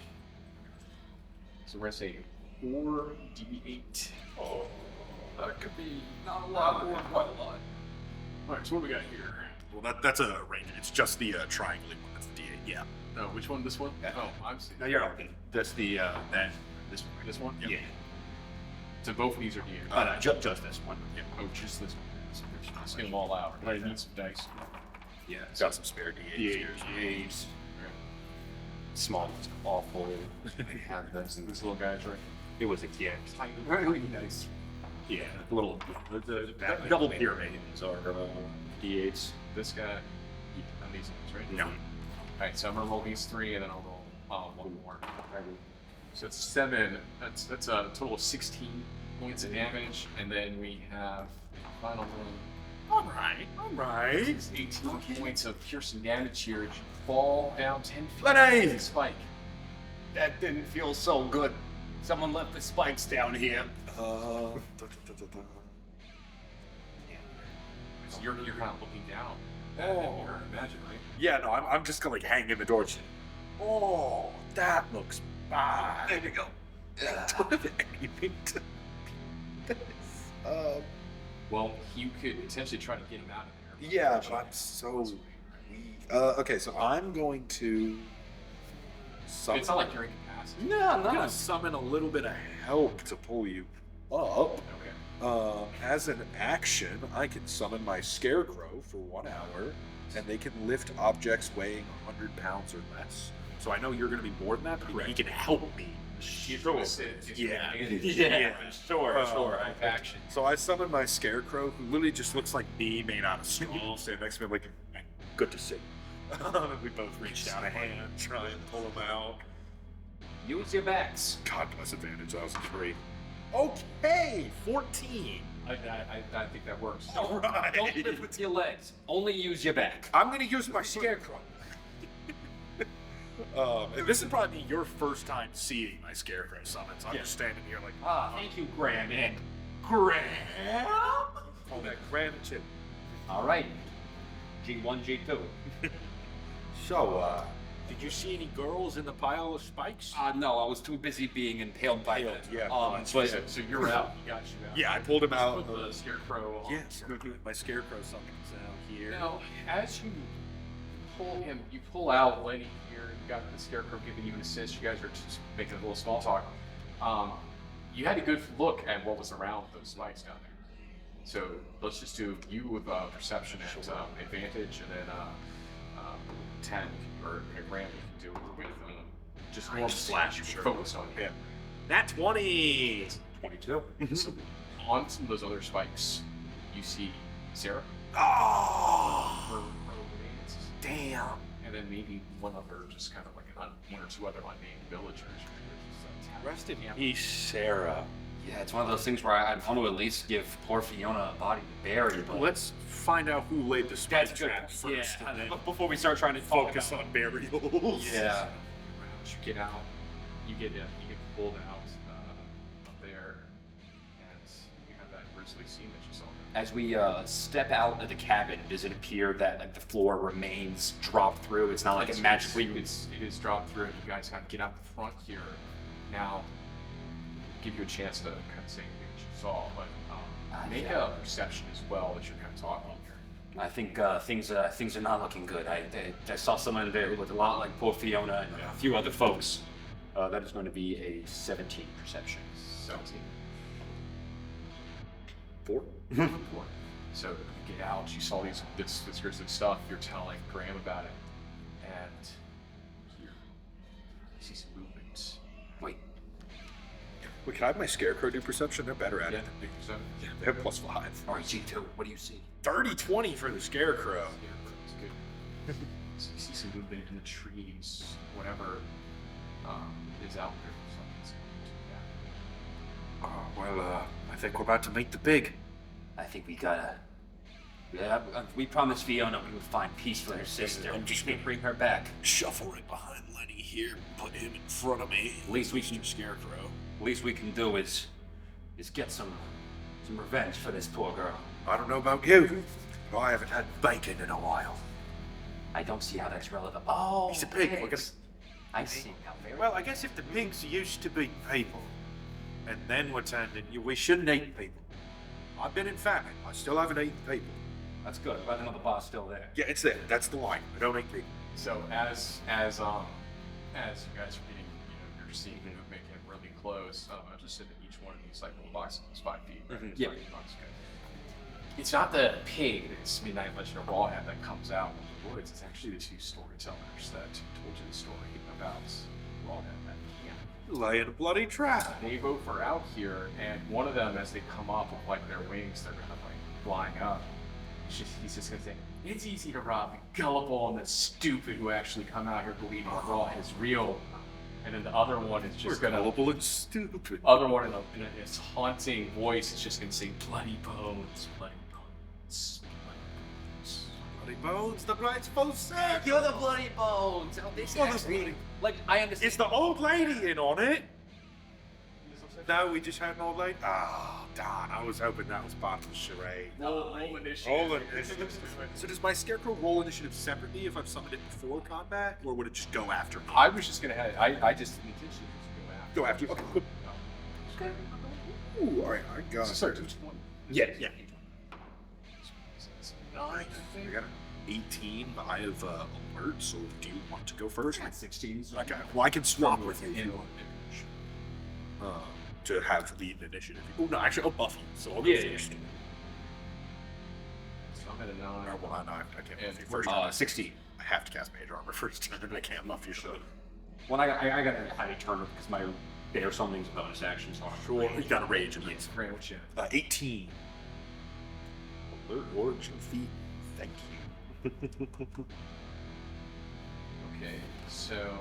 So we're gonna say 4D8. Oh, that could be not a lot or quite a lot. All right, so what do we got here? Well, that's a range. It's just the triangle one. That's the D8. Yeah. No, which one? This one? Yeah. Oh, I'm seeing. No, you're okay. That's the This one? yeah. So both of these are D8. No, just this one. Yeah. Oh, just this one. So let's get them all out. I need some dice. Yeah. Got some spare D8s here. D8s. Small ones, awful. I have those. These little guys, right? It was a kid. Really nice. Yeah, little the double pyramids are D8s. This guy, and these ones, right? No. Alright, so I'm gonna roll these 3 and then I'll roll one more. So it's 7. That's a total of 16 points of damage, and then we have the final one. Alright. It's 18 points of piercing damage here as you fall down 10 feet. Lenny! with a spike. That didn't feel so good. Someone left the spikes down here. So you're kind of looking down. Oh. You're imagine, right? Yeah, no, I'm just gonna like hang in the door. Oh, that looks bad. There you go. Don't have anything to this. Well, you could potentially try to get him out of there. Yeah, but I'm so weak. Okay, so I'm going to summon. It's not like you're incapacitated. No, I'm gonna summon a little bit of help to pull you up. Okay. As an action, I can summon my scarecrow for 1 hour, and they can lift objects weighing 100 pounds or less. So I know you're going to be more than that, but he can help me. Sure. Yeah. Sure. Action. So I summon my scarecrow, who literally just looks like me made out of skull, stand next to me, like, good to see. We both reach down a hand, try and pull him out. Use your backs. God bless advantage, that was a 3. Okay, 14. I think that works. All right. Don't lift with your legs. Only use your back. I'm going to use my scarecrow. And this is probably your first time seeing my scarecrow summon, so I'm just standing here like, Thank you, Graham. And Graham. call that Graham 2. All right. G1, G2. So, did you see any girls in the pile of spikes? No, I was too busy being impaled by them. Yeah. But So you're out. You got you out. Yeah, I pulled him Let's out. put the scarecrow on. Yes, my scarecrow summons out here. Now, as you pull him, you pull out Lenny here. You got the scarecrow giving you an assist. You guys are just making a little small talk. You had a good look at what was around those spikes down there. So let's just do you with perception at advantage, and then 10 or a Graham you can do it with just normal slash. You can focus on him. Nat 20! 22. So on some of those other spikes, you see Sarah. Oh! Her remains. Damn. And then maybe one other, just kind of like one or two other unnamed villagers. Rest in peace, Sarah. Yeah, it's one of those things where I want to at least give poor Fiona a body to bury. But Let's find out who laid the spike that's good. trap first, Yeah, and then before we start trying to talk focus about on burials. Yeah. You get out. You get pulled out up there, and you have that grisly scene that you saw. As we step out of the cabin, does it appear that like the floor remains dropped through? It's not like it magically. It is dropped through, and you guys kind of get out the front here. Now, give you a chance to kind of say what you saw, but make a perception as well as you're kind of talking here. I think things are not looking good. I saw someone there who looked a lot like poor Fiona and a few other folks. That is going to be a 17 perception. 17. 4. So you get out, you saw this grisly stuff, you're telling Graham about it, and you see some movement. Wait, Wait, can I have my scarecrow do perception? They're better at it. Yeah, so Yeah, they have +5. RG2, what do you see? 30-20 for the scarecrow. it's good. So you see some movement in the trees, whatever is out there. I think we're about to meet the big. I think we gotta. Yeah, we promised Fiona we would find peace for her sister. I'm just We gonna bring her back. shuffle right behind Lenny here, put him in front of me. At least we can- Mr. Scarecrow. Least we can do is get some revenge for this poor girl. I don't know about you, but I haven't had bacon in a while. I don't see how that's relevant. Oh, He's a pig. We're pigs. I see now. Very Well, I guess if the pigs used to be people, and then were turned into, we shouldn't eat people. I've been in famine. I still haven't eaten people. That's good. Glad to know the bar's still there. Yeah, it's there. That's the line. I don't eat people. So as you guys are getting, you're seeing the movement get really close. I'm just sitting in each one of these like little boxes, 5 feet. Right? Yeah. 5 feet box, okay. It's not the pig, it's Midnight Legend of Rawhead that comes out of the woods. It's actually the 2 storytellers that told you the story about Rawhead that camp. Laying a bloody trap. They both are out here, and one of them, as they come up with like their wings, they're kind of like flying up. He's just gonna say, it's easy to rob the gullible and the stupid who actually come out here believing Rawhead is real. And then the other one is just gonna, Gullible and stupid. other one in this haunting voice is just gonna say, bloody bones, bloody bones, bloody bones. Bloody bones, the blades both said. You're the bloody bones. Oh, this You're the actually, bloody- like I understand. Is the old lady in on it? No, we just had an old lady. Ah, darn! I was hoping that was part of the charade. Roll initiative. Roll initiative. So does my scarecrow roll initiative separately if I've summoned it before combat, or would it just go after me? I was just gonna have, I just intentionally just Go after you. Okay, good. go after. Ooh, all right, I got it. Sorry, just one. Yeah. 9. I got an 18. I have alert, so do you want to go first? 16. So Okay. Well, I can swap with you. In- To have the initiative. Oh no, actually, Buffy. So I'll go Yeah, first. So I'm at a 9. Or, well, I can't And buff you first. 16. I have to cast Mage Armor first, and I can't buff you. So. Well, I got to hide a turn because my bear summoning's a bonus action. So Sure. You got a rage in this. Grant, what you have? 18. Alert origin feat. Thank you. Okay, so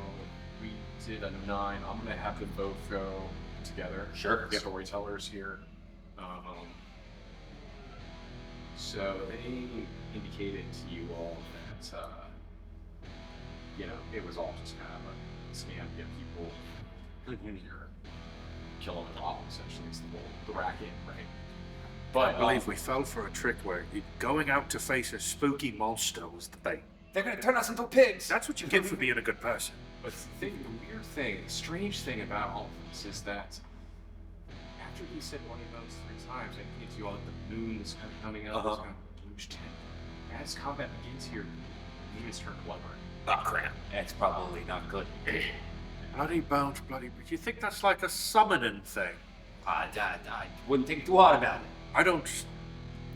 we did a 9. I'm gonna have them both go together. Sure. Storytellers here. So they indicated to you all that it was all just kind of a scam to get people in here, kill them and rob them. Essentially, it's the racket, right? But I believe we fell for a trick where going out to face a spooky monster was the bait. they're gonna turn us into pigs. That's what you get for being a good person. But the weird thing, the strange thing about all of this is that after he said one of those 3 times, and he hits you all like the moon is kind of coming up, it's kind of bluish tint. As combat begins here, the moon is turned blood red. Oh crap. That's probably not good. Bloody bones, bloody. But you think that's like a summoning thing? I wouldn't think too hard about it. I don't.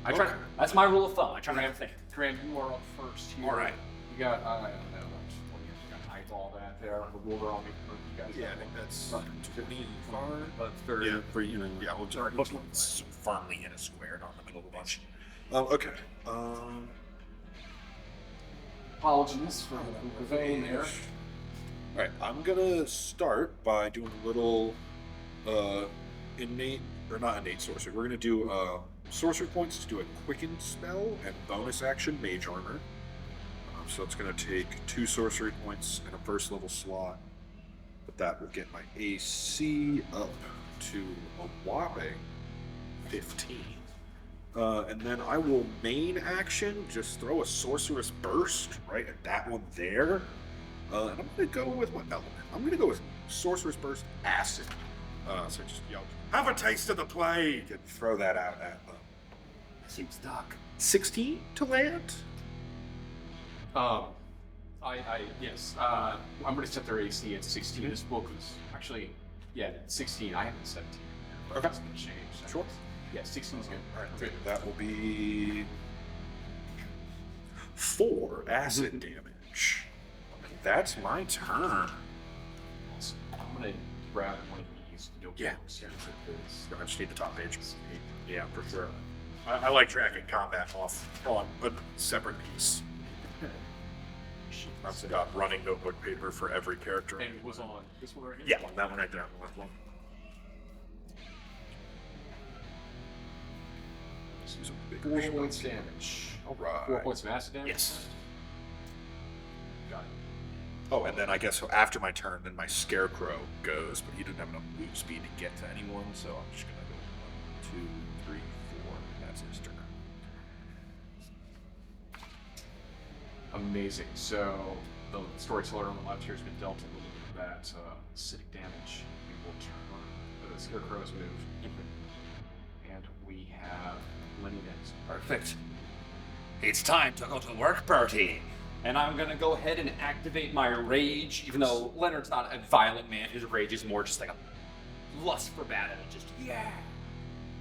I try. Okay. That's my rule of thumb. I try not to think. Grant, you are up first here. All right. You got, I don't know, what do you got? Eyeball that there. The ruler on me. You guys Yeah, I got think one. that's 25. For Yeah, for yeah, we'll just look firmly in a square, not in the middle of a bunch. Okay. Apologies for the vein there. All right, I'm gonna start by doing a little innate or not innate sorcery. We're gonna do sorcery points to do a quicken spell and bonus action mage armor. So it's gonna take 2 sorcery points and a first level slot, but that will get my AC up to a whopping 15. And then I will main action just throw a sorceress burst right at that one there. And I'm gonna go with what element? I'm gonna go with sorceress burst acid. So just yell, "Have a taste of the plague!" and throw that out at them. Seems dark. 16 to land? Yes. I'm gonna set their AC at 16. This book is actually, 16. I have it 17. Okay. That's gonna change. Sure. Yeah, 16 is good. All right, Good. that will be 4 acid damage. That's my turn. I'm gonna grab one of these notebooks. Yeah. Because I just need the top page. Yeah, for sure. I like tracking combat off on a separate piece. I've got running notebook paper for every character. and it was on this one right here. Yeah, that one right there. That one. Let's use a bigger 4 sheet. points damage. All right. 4 points of acid damage. Yes. Got it. Oh, and then I guess so after my turn, then my scarecrow goes, but he didn't have enough move speed to get to anyone, so I'm just gonna go 1, 2, 3, 4. That's his turn. Amazing. So the storyteller on the left here has been dealt a little bit of that acidic damage. We will turn the scarecrow's move, and we have Lenny next. Perfect. It's time to go to work, Bertie. And I'm gonna go ahead and activate my rage, even though Leonard's not a violent man. His rage is more just like a lust for battle. Just, yeah.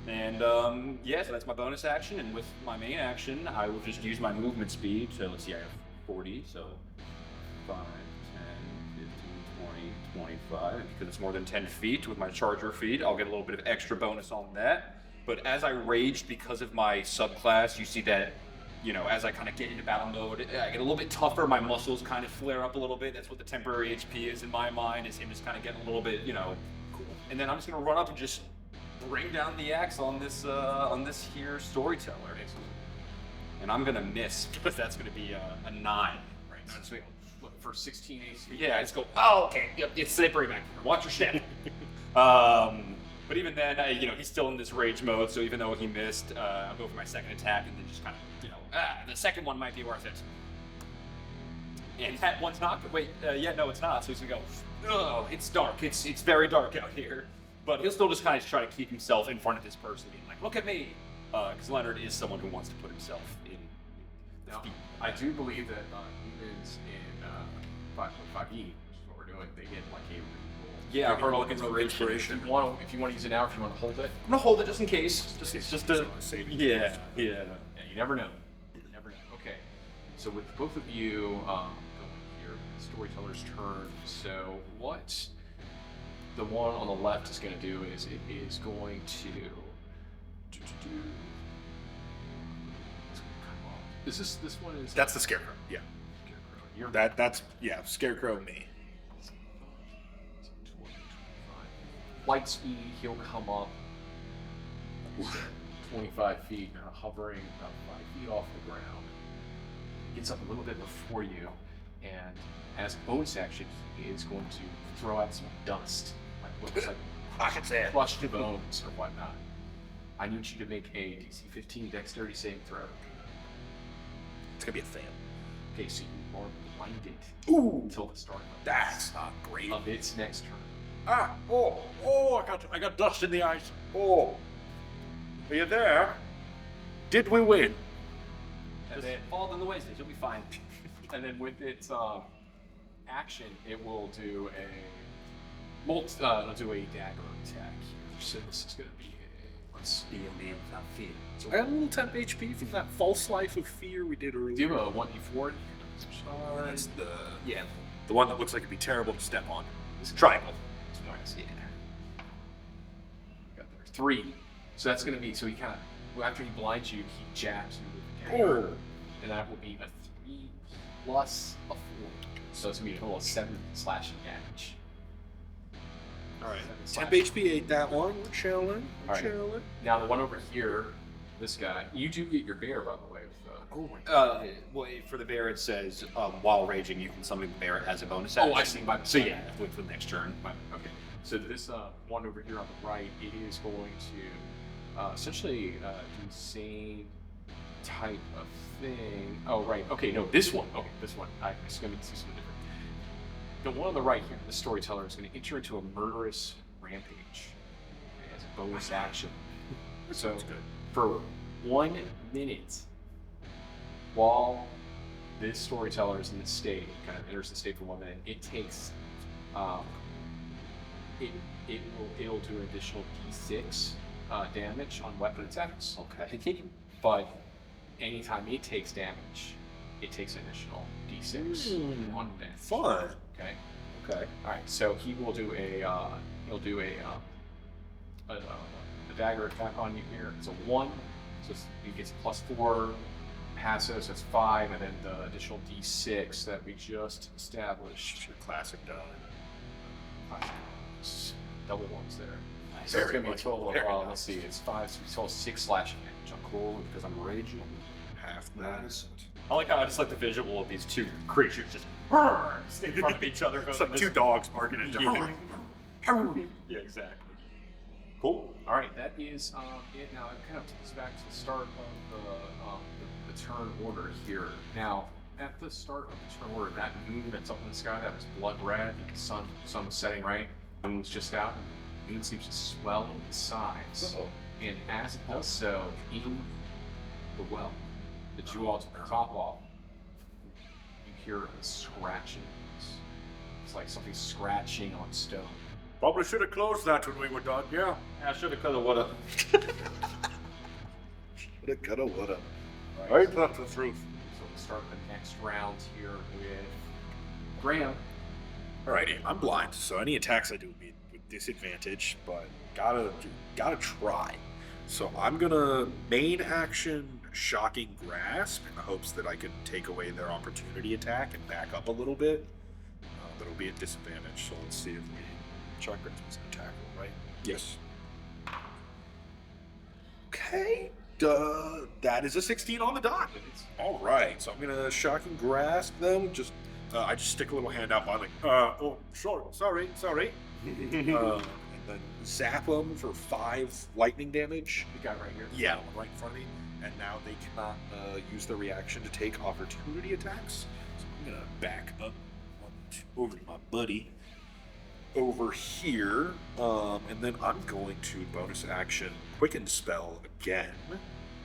And, so that's my bonus action. And with my main action, I will just use my movement speed. So let's see, I have 40. So 5, 10, 15, 20, 25. Because it's more than 10 feet with my charger feet, I'll get a little bit of extra bonus on that. But as I raged because of my subclass, you see that, as I kind of get into battle mode, I get a little bit tougher. My muscles kind of flare up a little bit. That's what the temporary HP is in my mind, is him just kind of getting a little bit, cool. And then I'm just going to run up and just bring down the axe on this here storyteller. And I'm going to miss, because that's going to be a 9. Right. So look for 16 AC. Yeah, I just go, okay, yep, it's slippery back there. Watch your step. But even then, he's still in this rage mode, so even though he missed, I'll go for my second attack and then just kind of, the second one might be worth it. And that one's not, no, it's not. So he's gonna go, oh, it's dark. It's very dark out here. But he'll still just kind of try to keep himself in front of this person, being like, look at me. Because Leonard is someone who wants to put himself in. Now, I do believe that humans in 5.5e, which is what we're doing, they get like a Yeah, roll heroic inspiration. If you want to use it now, if you want to hold it. I'm gonna hold it just in case. Just to save. Yeah, you never know. Okay, so with both of you going here, storyteller's turn. So what the one on the left is going to do is it is going to Is this one is That's the scarecrow. Yeah. You're That's scarecrow me. light speed, he'll come up 25 feet, hovering about 5 feet off the ground. He gets up a little bit before you, and as a bonus action, he is going to throw out some dust, like what looks like crushed bones or whatnot. I need you to make a DC 15 dexterity saving throw. It's gonna be a fail. Okay, so you are blinded until the start That's not great. of its next turn. I got dust in the eyes. Oh, are you there? Did we win? And then, fall in the ways, you'll be fine. and then with its action, it will do it'll do a dagger attack. So this is going to be let's Be a man without fear. I got a little temp HP from that false life of fear we did earlier. do a 1d4. That's the one that looks like it'd be terrible to step on. It's triangle. Yeah. Got there. 3. So that's going to be, so he kind of, after he blinds you, he jabs you with the dagger. And that will be a 3 plus a 4. So it's going to be a total of 7 slashing damage. Alright. 7 Temp slashing. HP ate that one. We're chilling. All right. Now the one over here, this guy, you do get your bear, by the way. For the bear, it says while raging, you can summon the bear as a bonus Oh, action. I see. So yeah, wait for the next turn. Okay. So this one over here on the right, it is going to essentially do the same type of thing. Oh, right. Okay, no, this one. Okay, this one. I'm just going to see something different. The one on the right here, the storyteller, is going to enter into a murderous rampage as a bonus action. So good. for 1 minute, while this storyteller is in the state, kind of enters the state for 1 minute, it takes, it'll do an additional d6 damage on weapon attacks. Okay. But anytime it takes damage, it takes an additional d6 on damage. Fun. Okay. Okay. All right. So he will do a dagger attack on you here. It's a 1, so he gets +4 passive, so it's 5, and then the additional d6 that we just established. Your classic die. Double 1s there. So it's gonna be a total of let's see, it's 5, so it's total 6 slashing damage. I'm cool because I'm raging. Half that. I just like the visual of these two creatures just in front of each other. It's like two dogs barking at each other. Yeah, exactly. Cool. All right, that is it. Now it kind of takes us back to the start of the turn order here. Now, at the start of the turn order, that moon that's up in the sky that was blood red, and the sun was setting, right? The moon's just out. The moon seems to swell in size, and as it does so, in the well that you all took the top off, you hear a scratching. It's like something scratching on stone. Probably should have closed that when we were done, yeah. I should have coulda woulda. Shoulda, coulda, woulda. Right, that's the truth. So we'll start the next round here with Graham. Alrighty, I'm blind, so any attacks I do will be with disadvantage, but gotta try. So I'm gonna main action Shocking Grasp in the hopes that I can take away their opportunity attack and back up a little bit. That'll be at disadvantage, so let's see if we... Shocking Grasp is an attack roll, right? Yes. Okay, that is a 16 on the dot. All right, so I'm gonna Shocking Grasp them. I just stick a little hand out, like, oh, sure, sorry. And then zap them for 5 lightning damage. The guy right here. Yeah, right in front of me. And now they cannot use their reaction to take opportunity attacks. So I'm gonna back up over to my buddy over here, and then I'm going to bonus action Quicken Spell again.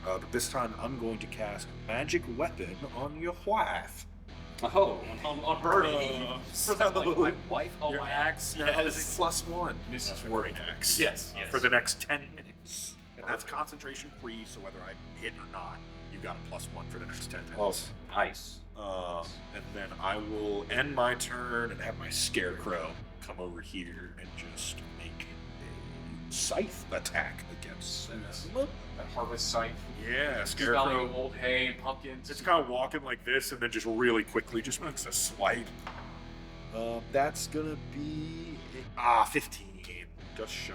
But this time I'm going to cast Magic Weapon on your wife. Oh, on Birdie. Like my wife? Oh, Your my axe now Yes. is +1. This is Wording axe. Yes. For the next 10 minutes. And that's concentration free, so whether I hit or not, you got a +1 for the next 10 minutes. Nice. And then I will end my turn and have my Scarecrow come over here and just make a scythe attack against them. That harvest site. Yeah, Smelling Scarecrow. old hay and pumpkins. It's kind of walking like this and then just really quickly just makes a swipe. That's gonna be 15. Just shy.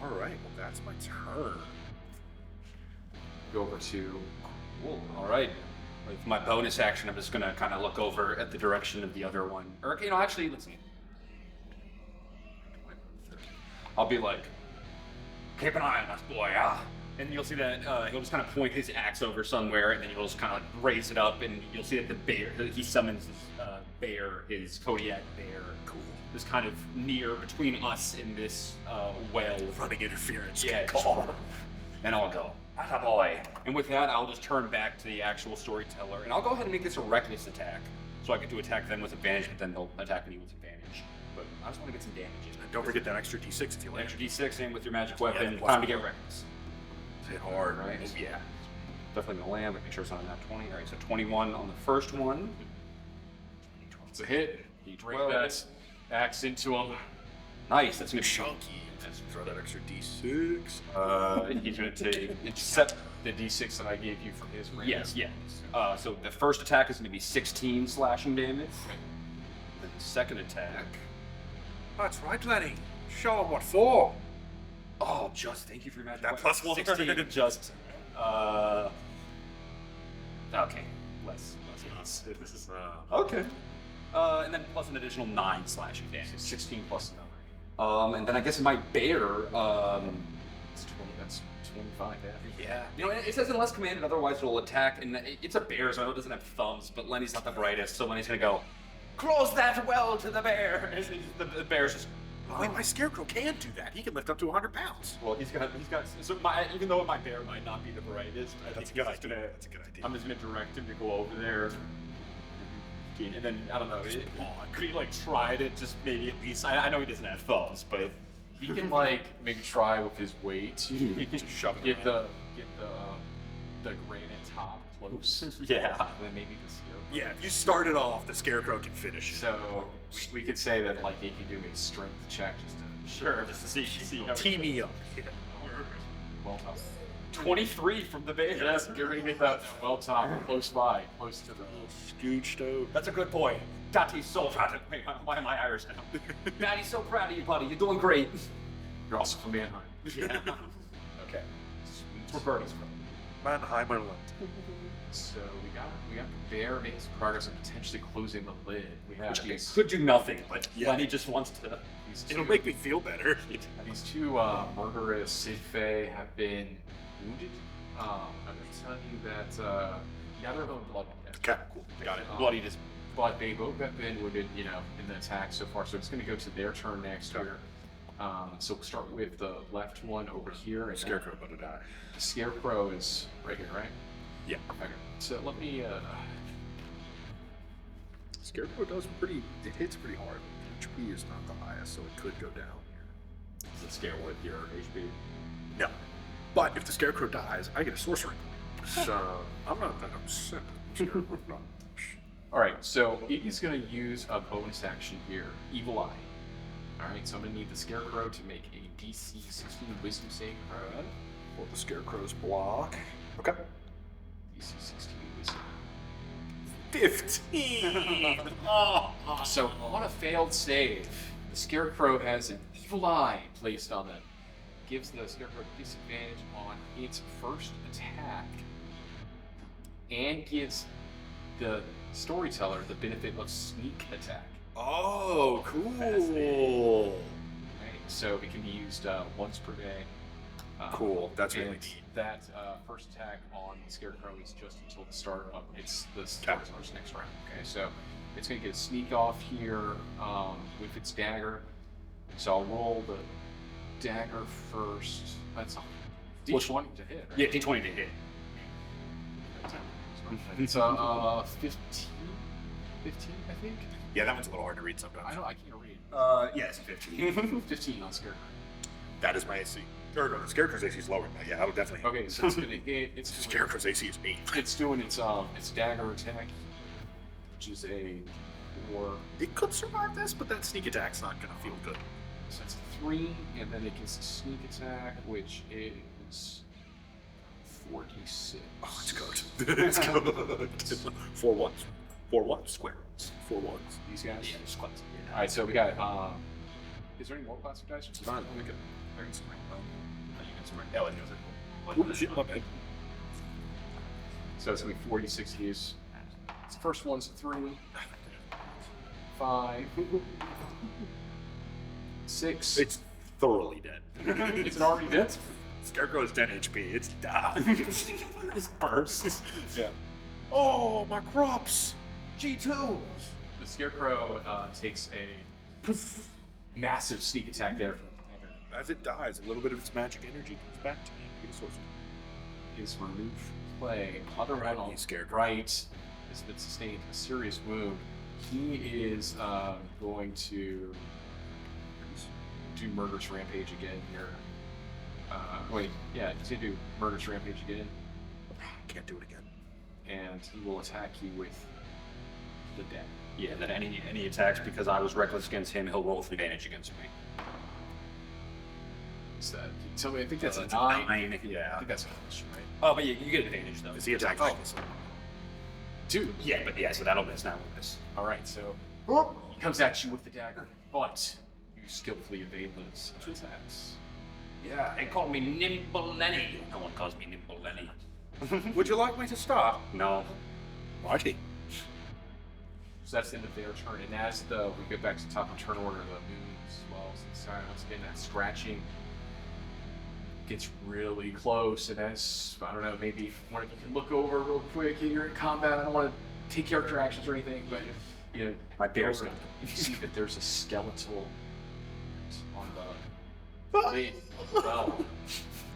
All right, well that's my turn. Go over to Cool. All right. With my bonus action, I'm just gonna kind of look over at the direction of the other one. Or, actually, let's see. I'll be like, keep an eye on us, boy, And you'll see that he'll just kind of point his axe over somewhere, and then you'll just kind of like raise it up, and you'll see that the bear, he summons his bear, his Kodiak bear. Cool. Is kind of near between us and this well. Running interference. Yeah. And I'll go, boy. And with that, I'll just turn back to the actual storyteller, and I'll go ahead and make this a reckless attack. So I get to attack them with advantage, but then they'll attack me with advantage. But I just want to get some damage in. And don't forget that extra d6 if you land. Extra d6 in with your magic weapon. Yeah, Time to get reckless. Hit hard, Right. right? Yeah. Definitely gonna land, but make sure it's not that 20. All right, so 21 on the first one. it's a hit. You break that axe into him. Nice. That's gonna be Chunky. Just throw that extra d6. He's gonna take. Except the d6 that I gave you from his range. Yes. So the first attack is gonna be 16 slashing damage. The second attack. That's right, Lenny. Show him what for. Oh, just thank you for your magic. That weapon. +1. 16. Just. Okay. Less. This is Okay. And then plus an additional 9 slashing damage. 16 plus 9. And then I guess my bear. That's 20. That's 25. Yeah. Yeah. You know, it says unless commanded, otherwise it'll attack. And it's a bear, so I know it doesn't have thumbs. But Lenny's not the brightest, so Lenny's gonna go. Close that well to the bear. The bear's just. Wait, my scarecrow can do that. He can lift up to 100 pounds. Well, he's got. So even though my bear might not be the brightest, I That's a think good he's just idea. gonna. That's a good idea. I'm just gonna direct him to go over there. And then I don't know. Could he like try to just maybe at least? I know he doesn't have thumbs, but He can like maybe try with his weight to Just shove it get around. the granite top close. yeah. And then maybe the scarecrow. Yeah, if you start it off, the scarecrow can finish it. So we could say that like he can do a strength check just to Sure. Just to see how. Tee me up. well top. 23 from the bear. Yes, get ready to get that well top close by, close to the. Scooched over. That's a good boy. Daddy's so proud of me. Why am I Irish now? Daddy's so proud of you, buddy. You're doing great. You're also from Mannheim. Yeah. Okay. It's Roberto's from. Mannheimer Land. So we got the bear making some progress on potentially closing the lid. We have Which these, could do nothing, but Yeah. Lenny just wants to. these It'll two- make me feel better. These two murderous Sid Fey have been wounded. I'm going to tell you that neither of them blood. Okay, cool. Got it. Bloody just. But they both have been wounded, in the attack so far. So it's going to go to their turn next here. So we'll start with the left one over here. And Scarecrow about to die. The scarecrow is right here, right? Yeah. Okay. So let me. Scarecrow does pretty. It hits pretty hard. HP is not the highest, so it could go down here. Does it scale with your HP? No. But if the scarecrow dies, I get a sorcery point. So I'm not that upset. Scarecrow dies. All right. So it is going to use a bonus action here, Evil Eye. All right. So I'm going to need the scarecrow to make a DC 16 Wisdom saving throw. For the scarecrow's block. Okay. DC 16 Wisdom. 15. Oh. So on a failed save, the scarecrow has an evil eye placed on them. Gives the scarecrow disadvantage on its first attack, and gives the storyteller the benefit of sneak attack. Oh, cool. Right? So it can be used once per day. Cool. That's really and neat. That first attack on the scarecrow is just until the start of the storyteller's next round. Okay, so it's going to get a sneak off here with its dagger. So I'll roll the dagger first. That's D20 to hit. Right? Yeah, D20 to hit. It's 15, I think. Yeah, that one's a little hard to read sometimes. I can't read. Yeah, it's 15. 15 on scarecrow. That is my AC. Or no, the scarecrow's AC is lower than that. Yeah, I would definitely. Okay, so it's going to hit. It's The scarecrow's AC is 8. It's doing its dagger attack, which is a 4. It could survive this, but that sneak attack's not gonna feel good. So that's 3, and then it gets a sneak attack, which is 46. Oh, it's good. It's good. 4 1s. 4 1 square. 4 1s. These guys. Yeah, just close. All right, so we got. Is there any more classic dice? It's fine. We can. I can spring. You can spring. Ellen knows it. Ooh, shit, my bad. So it's gonna be 46 use. The first one's 3, 5, 6. It's thoroughly dead. It's already dead. Scarecrow is 10 HP. It's died. This burst. Yeah. Oh, my crops. G2. The scarecrow takes a massive sneak attack there. As it dies, a little bit of its magic energy comes back to me. Get a source. His remove play. Other one on He's scared. right has been sustained a serious wound. He is going to do murderous rampage again here. Wait, yeah, he's gonna do murderous rampage again, Can't do it again. and he will attack you with the deck. Yeah, that any attacks because I was reckless against him, he'll roll with advantage against me. So, so I think that's a It's a 9. 9, I yeah. think that's a question, right? Oh, but yeah, you get advantage though. Is he attacking? Oh. 2. Yeah, but yeah, so that'll miss now with this. All right, so he comes at you with the dagger, but you skillfully evade those attacks. Yeah, they call me Nimble Lenny. No one calls me Nimble Lenny. Would you like me to stop? No. Marty. So that's the end of their turn, and as we get back to the top of turn order, the moon swells inside. Once again, that scratching gets really close, and as I don't know, maybe one of you can look over real quick. You're in combat. I don't want to take character actions or anything, but you know, My bear's over, gone. you see that there's a skeletal Well,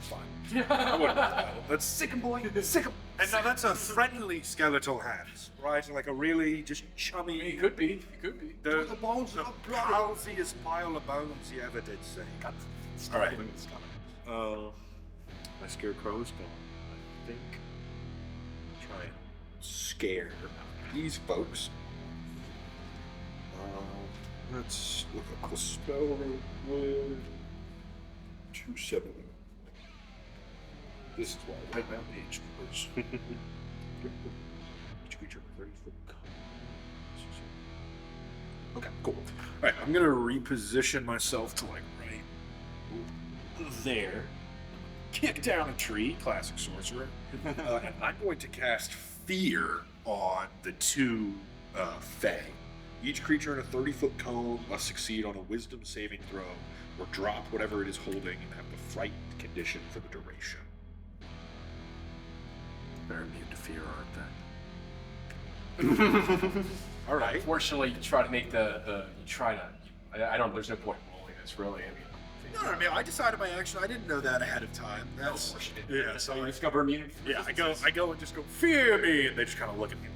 Fine. I wouldn't. Let's Sick 'em, boy. Sick 'em. And now that's a friendly skeletal hand, right? Like a really just chummy. it could be. It could be. The bones are the blousiest pile of bones you ever did see. All right. My scarecrow is gone. I think. Try and scare these folks. Let's look up the spell real quick. 270. This is why I write down page numbers. Each creature 30 foot. Okay, cool. All right, I'm gonna reposition myself to like right there. Kick down a tree, classic sorcerer, and I'm going to cast Fear on the two Fae. Each creature in a 30-foot cone must succeed on a Wisdom saving throw or drop whatever it is holding and have the frightened condition for the duration. They're immune to fear, aren't they? All right. Unfortunately, you try to make I don't. There's no point in rolling this, really. No, I mean, I decided my action. I didn't know that ahead of time. That's yeah. So You discover immunity. yeah, I go and just go fear me, and they just kind of look at me.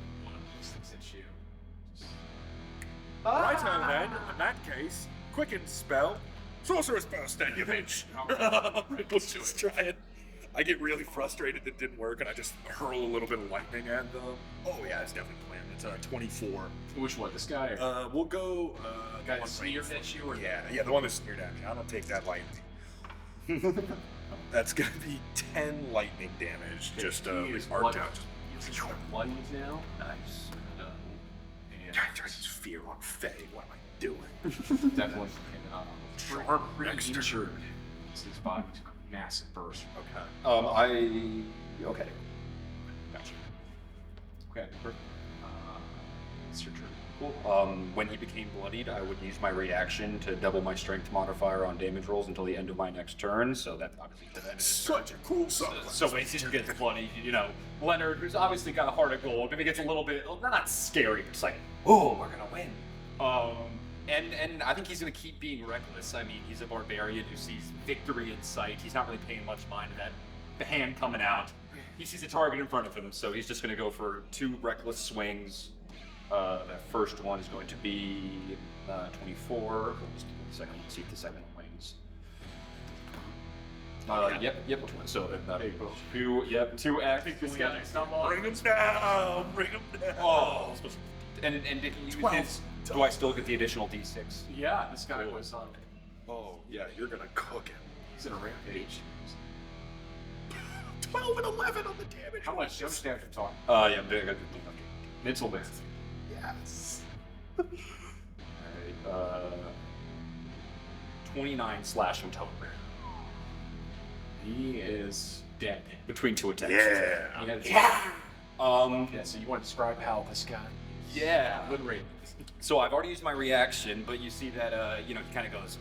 Since you. Right on then. In that case, quicken spell, sorcerer's burst, then you bitch. Let's just try it. I get really frustrated that it didn't work, and I just hurl a little bit of lightning at them. Oh yeah, it's definitely planned. It's 24. Which one? This guy? Or We'll go. guy one sneered right- at you? Or Yeah, the one that sneered at me. I don't take that lightly. That's gonna be 10 lightning damage. Just He is arced bloody. out. He's bloodied now. Nice. And Just fear on Faye. What am I doing? definitely Charm pretty next to- injured. His body's a massive burst. Okay. Okay. Gotcha. Okay, perfect. It's your turn. Cool. When he became bloodied, I would use my reaction to double my strength modifier on damage rolls until the end of my next turn. So that obviously prevented Such a cool song. So when he gets bloodied, Leonard, who's obviously got a heart of gold, maybe gets a little bit, not scary, but just like, oh, we're gonna win. And I think he's gonna keep being reckless. I mean, he's a barbarian who sees victory in sight. He's not really paying much mind to that, the hand coming out. He sees a target in front of him, so he's just gonna go for 2 reckless swings. That first one is going to be 24. Second, let's see if the second wings. Yep. So that two X. This guy stumble. Bring him down. Bring him down. Oh, and did he use 12. his? Do I still get the additional D6? Yeah, this guy was on. Oh yeah, you're gonna cook him. He's in a rampage. 12 and 11 on the damage. How much damage are you talking? Yeah, big. Mental math. Yes. Alright, 29 slashing total. He is dead. Between 2 attacks. Yeah. He has- Yeah, So you want to describe how this guy? Yeah. Obliterated. So I've already used my reaction, but you see that, he kind of goes,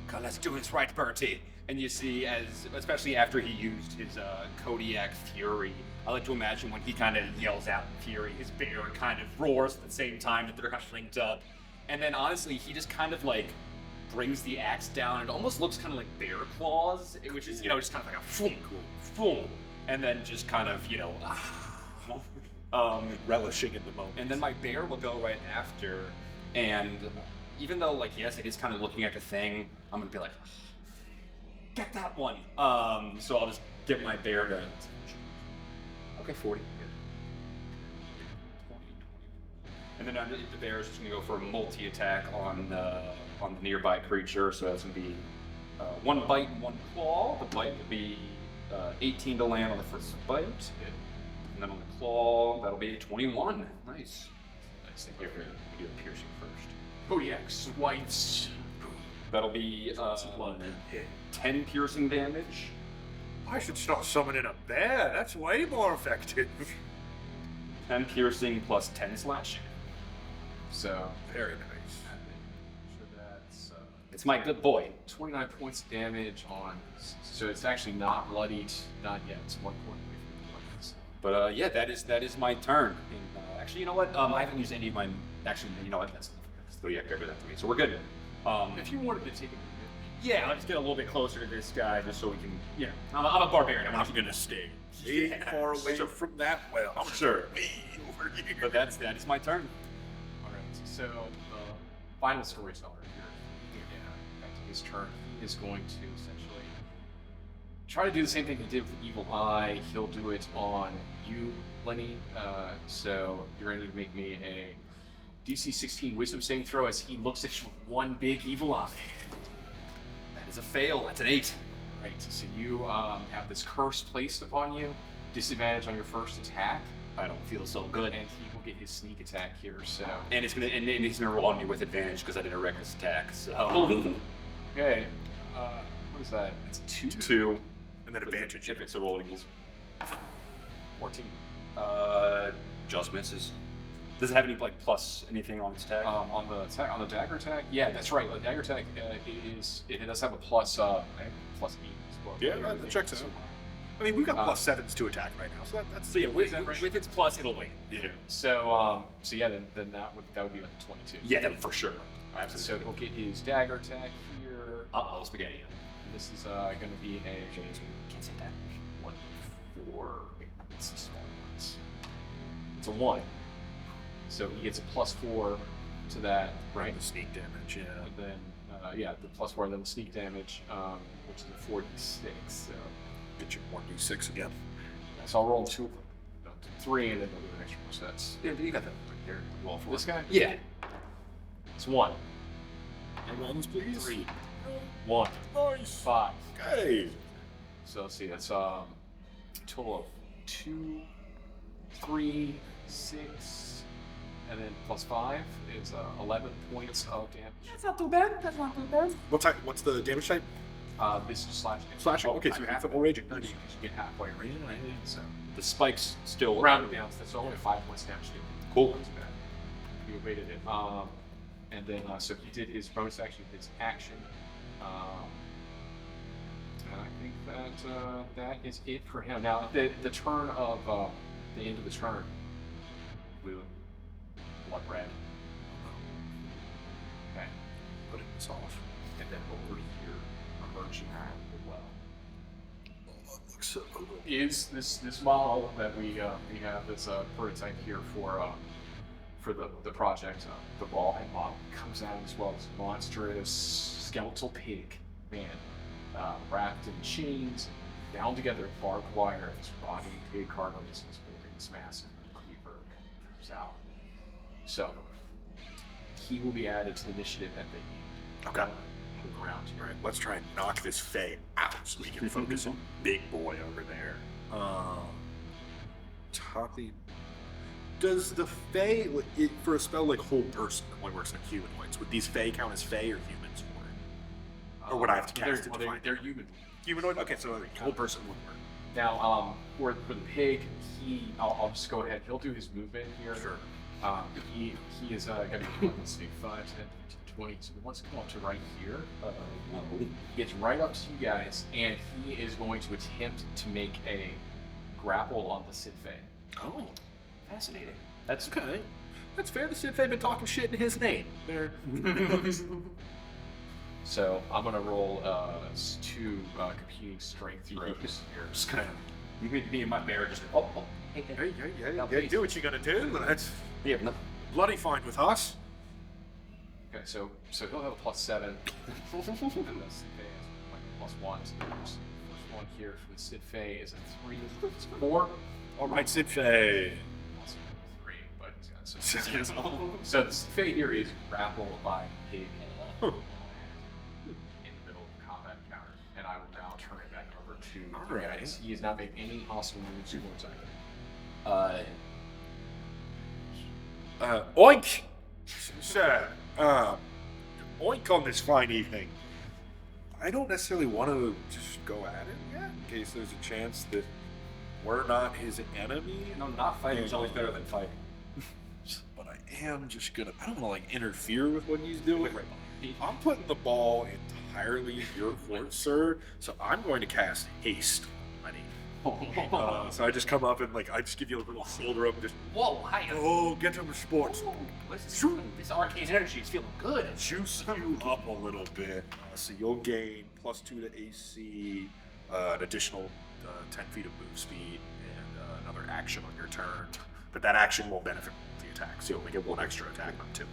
God, let's do this right, Bertie. And you see, especially after he used his Kodiak Fury, I like to imagine when he kind of yells out in fury, his bear kind of roars at the same time that they're kind of linked up. And then honestly, he just kind of like brings the axe down. It almost looks kind of like bear claws, which is, just kind of like a foom, foom. And then just kind of, Relishing in the moment. and then my bear will go right after, and even though, like, yes, it is kind of looking at the thing, I'm gonna be like, get that one. So I'll just get my bear to. Okay, 40. And then the bear is just gonna go for a multi-attack on the nearby creature. So that's gonna be 1 bite and 1 claw. The bite will be 18 to land on the first bite. And then on the claw, that'll be 21. Nice. Nice. Here, we do a piercing first. Kodiak swipes. That'll be 10 piercing damage. I should start summoning a bear. That's way more effective. 10 piercing plus 10 slashing. So Very nice. that's It's my good boy. 29 points of damage on. So it's actually not bloodied, not yet. It's 1 point away from bloodied. But yeah, that is my turn. And, actually, you know what? I haven't used any of my. Actually, you know what? That's the yeah, character that to me. So we're good. If you wanted to take a Yeah, I'll just get a little bit closer to this guy just so we can, you know, I'm a barbarian. I'm not gonna stay Way far away from that well. I'm Sure. way over here. But that is my turn. All right. So the final storyteller here, back to his turn, he is going to essentially try to do the same thing he did with Evil Eye. He'll do it on you, Lenny. So you're going to make me a DC 16 Wisdom saving throw as he looks at you with one big evil eye. That is a fail. That's an 8. Right. So you have this curse placed upon you. Disadvantage on your first attack. I don't feel so good. And he will get his sneak attack here. So And it's gonna and he's gonna roll on me with advantage because I did a reckless attack. So okay. What is that? It's 2. 2. And then advantage. If it's a rolling equals 14. Just misses. Does it have any like plus anything on its attack? On the dagger attack, yeah, that's right. The dagger attack it does have a plus I think plus 8 as well. Yeah, that checks out. I mean, we've got plus 7s to attack right now, so that's So yeah, with, is that right? with its plus, it'll win. Yeah. So yeah, then that would be like a 22. Yeah, then for sure. So he'll get his dagger attack here. Uh-oh, spaghetti. And this is going to be a Can't say that. 1, 4. It's a small ones. It's a 1. So he gets a +4 to that, right? the sneak damage, yeah. And then, yeah, the +4, then the sneak damage, which is a 46. So, Get your 1d6 again. so I'll roll 2, no, 3, and then I'll do an extra more sets. Yeah, you got that right there. Roll for This guy? Yeah. It's 1, And ones, please. 3, 1, Nice. 5. Okay. So let's see, that's a total of 2, 3, 6, and then +5 is 11 points of damage. That's not too bad. That's not too bad. What's the damage type? This is slashing. Slashing. Okay, so half of all raging. You get halfway right? So The spike's still round it down. So that's only 5 points damage. Cool. Not too bad. You evaded it. And then so he did his bonus action, his action. And I think that that is it for him. Now the turn of the end of the turn. Blue, blood red. Okay. Putting this off. And then over here, emerging as well. Looks so cool. Is this model that we have this prototype here for the project, the Rawhead model, comes out as well as a monstrous skeletal pig, man, wrapped in chains, bound together with barbed wire. This rotting pig carcass is holding this massive cleaver comes out. So he will be added to the initiative at the Okay. ground here. All right, let's try and knock this Fae out so we can focus on big boy over there. Totally. Does the Fae, for a spell like Whole Person, only works on humanoids, would these Fae count as Fae or humans? Or would I have to cast it to find they're human. humanoid? Okay, so Whole Person would work. Now, for the pig, I'll just go ahead. He'll do his movement here. Sure. He is going to be, let's see, 5, 10, 15, 20. So he wants to come up to right here. He gets right up to you guys, and he is going to attempt to make a grapple on the Sid Fae. Oh, Fascinating. that's okay. That's fair. The Sith have been talking shit in his name. They're So I'm going to roll 2 competing strength throws here. Just kind of, you could be in my bear, just hey, yeah, do what you're gonna do. That's yeah, no. bloody fine with us. Okay, so he'll have a +7, and the Sid Fae has like +1. So the first one here for the Sid Fae is a 3, it's 4. All right, Sid Fae. Also 3, but he's got so the Sid Fae here is grappled by a pig in the middle of the combat encounter, and I will now turn it back over to you Alright. guys. He has not made any hostile moves towards either. Oink! Sir, oink on this fine evening. I don't necessarily want to just go at it yet, in case there's a chance that we're not his enemy. No, not fighting is always better than fighting. But I am just gonna, I don't want to like interfere with what he's doing. Right. I'm putting the ball entirely in your court, sir, so I'm going to cast haste on Lenny. So I just come up and like I just give you a little shoulder up and just Whoa, hi. oh get him sports. This arcane energy is feeling good. Juice you up a little bit. So you'll gain +2 to AC, an additional 10 feet of move speed, and another action on your turn. But that action won't benefit the attack, so you only get 1 extra attack, not 2.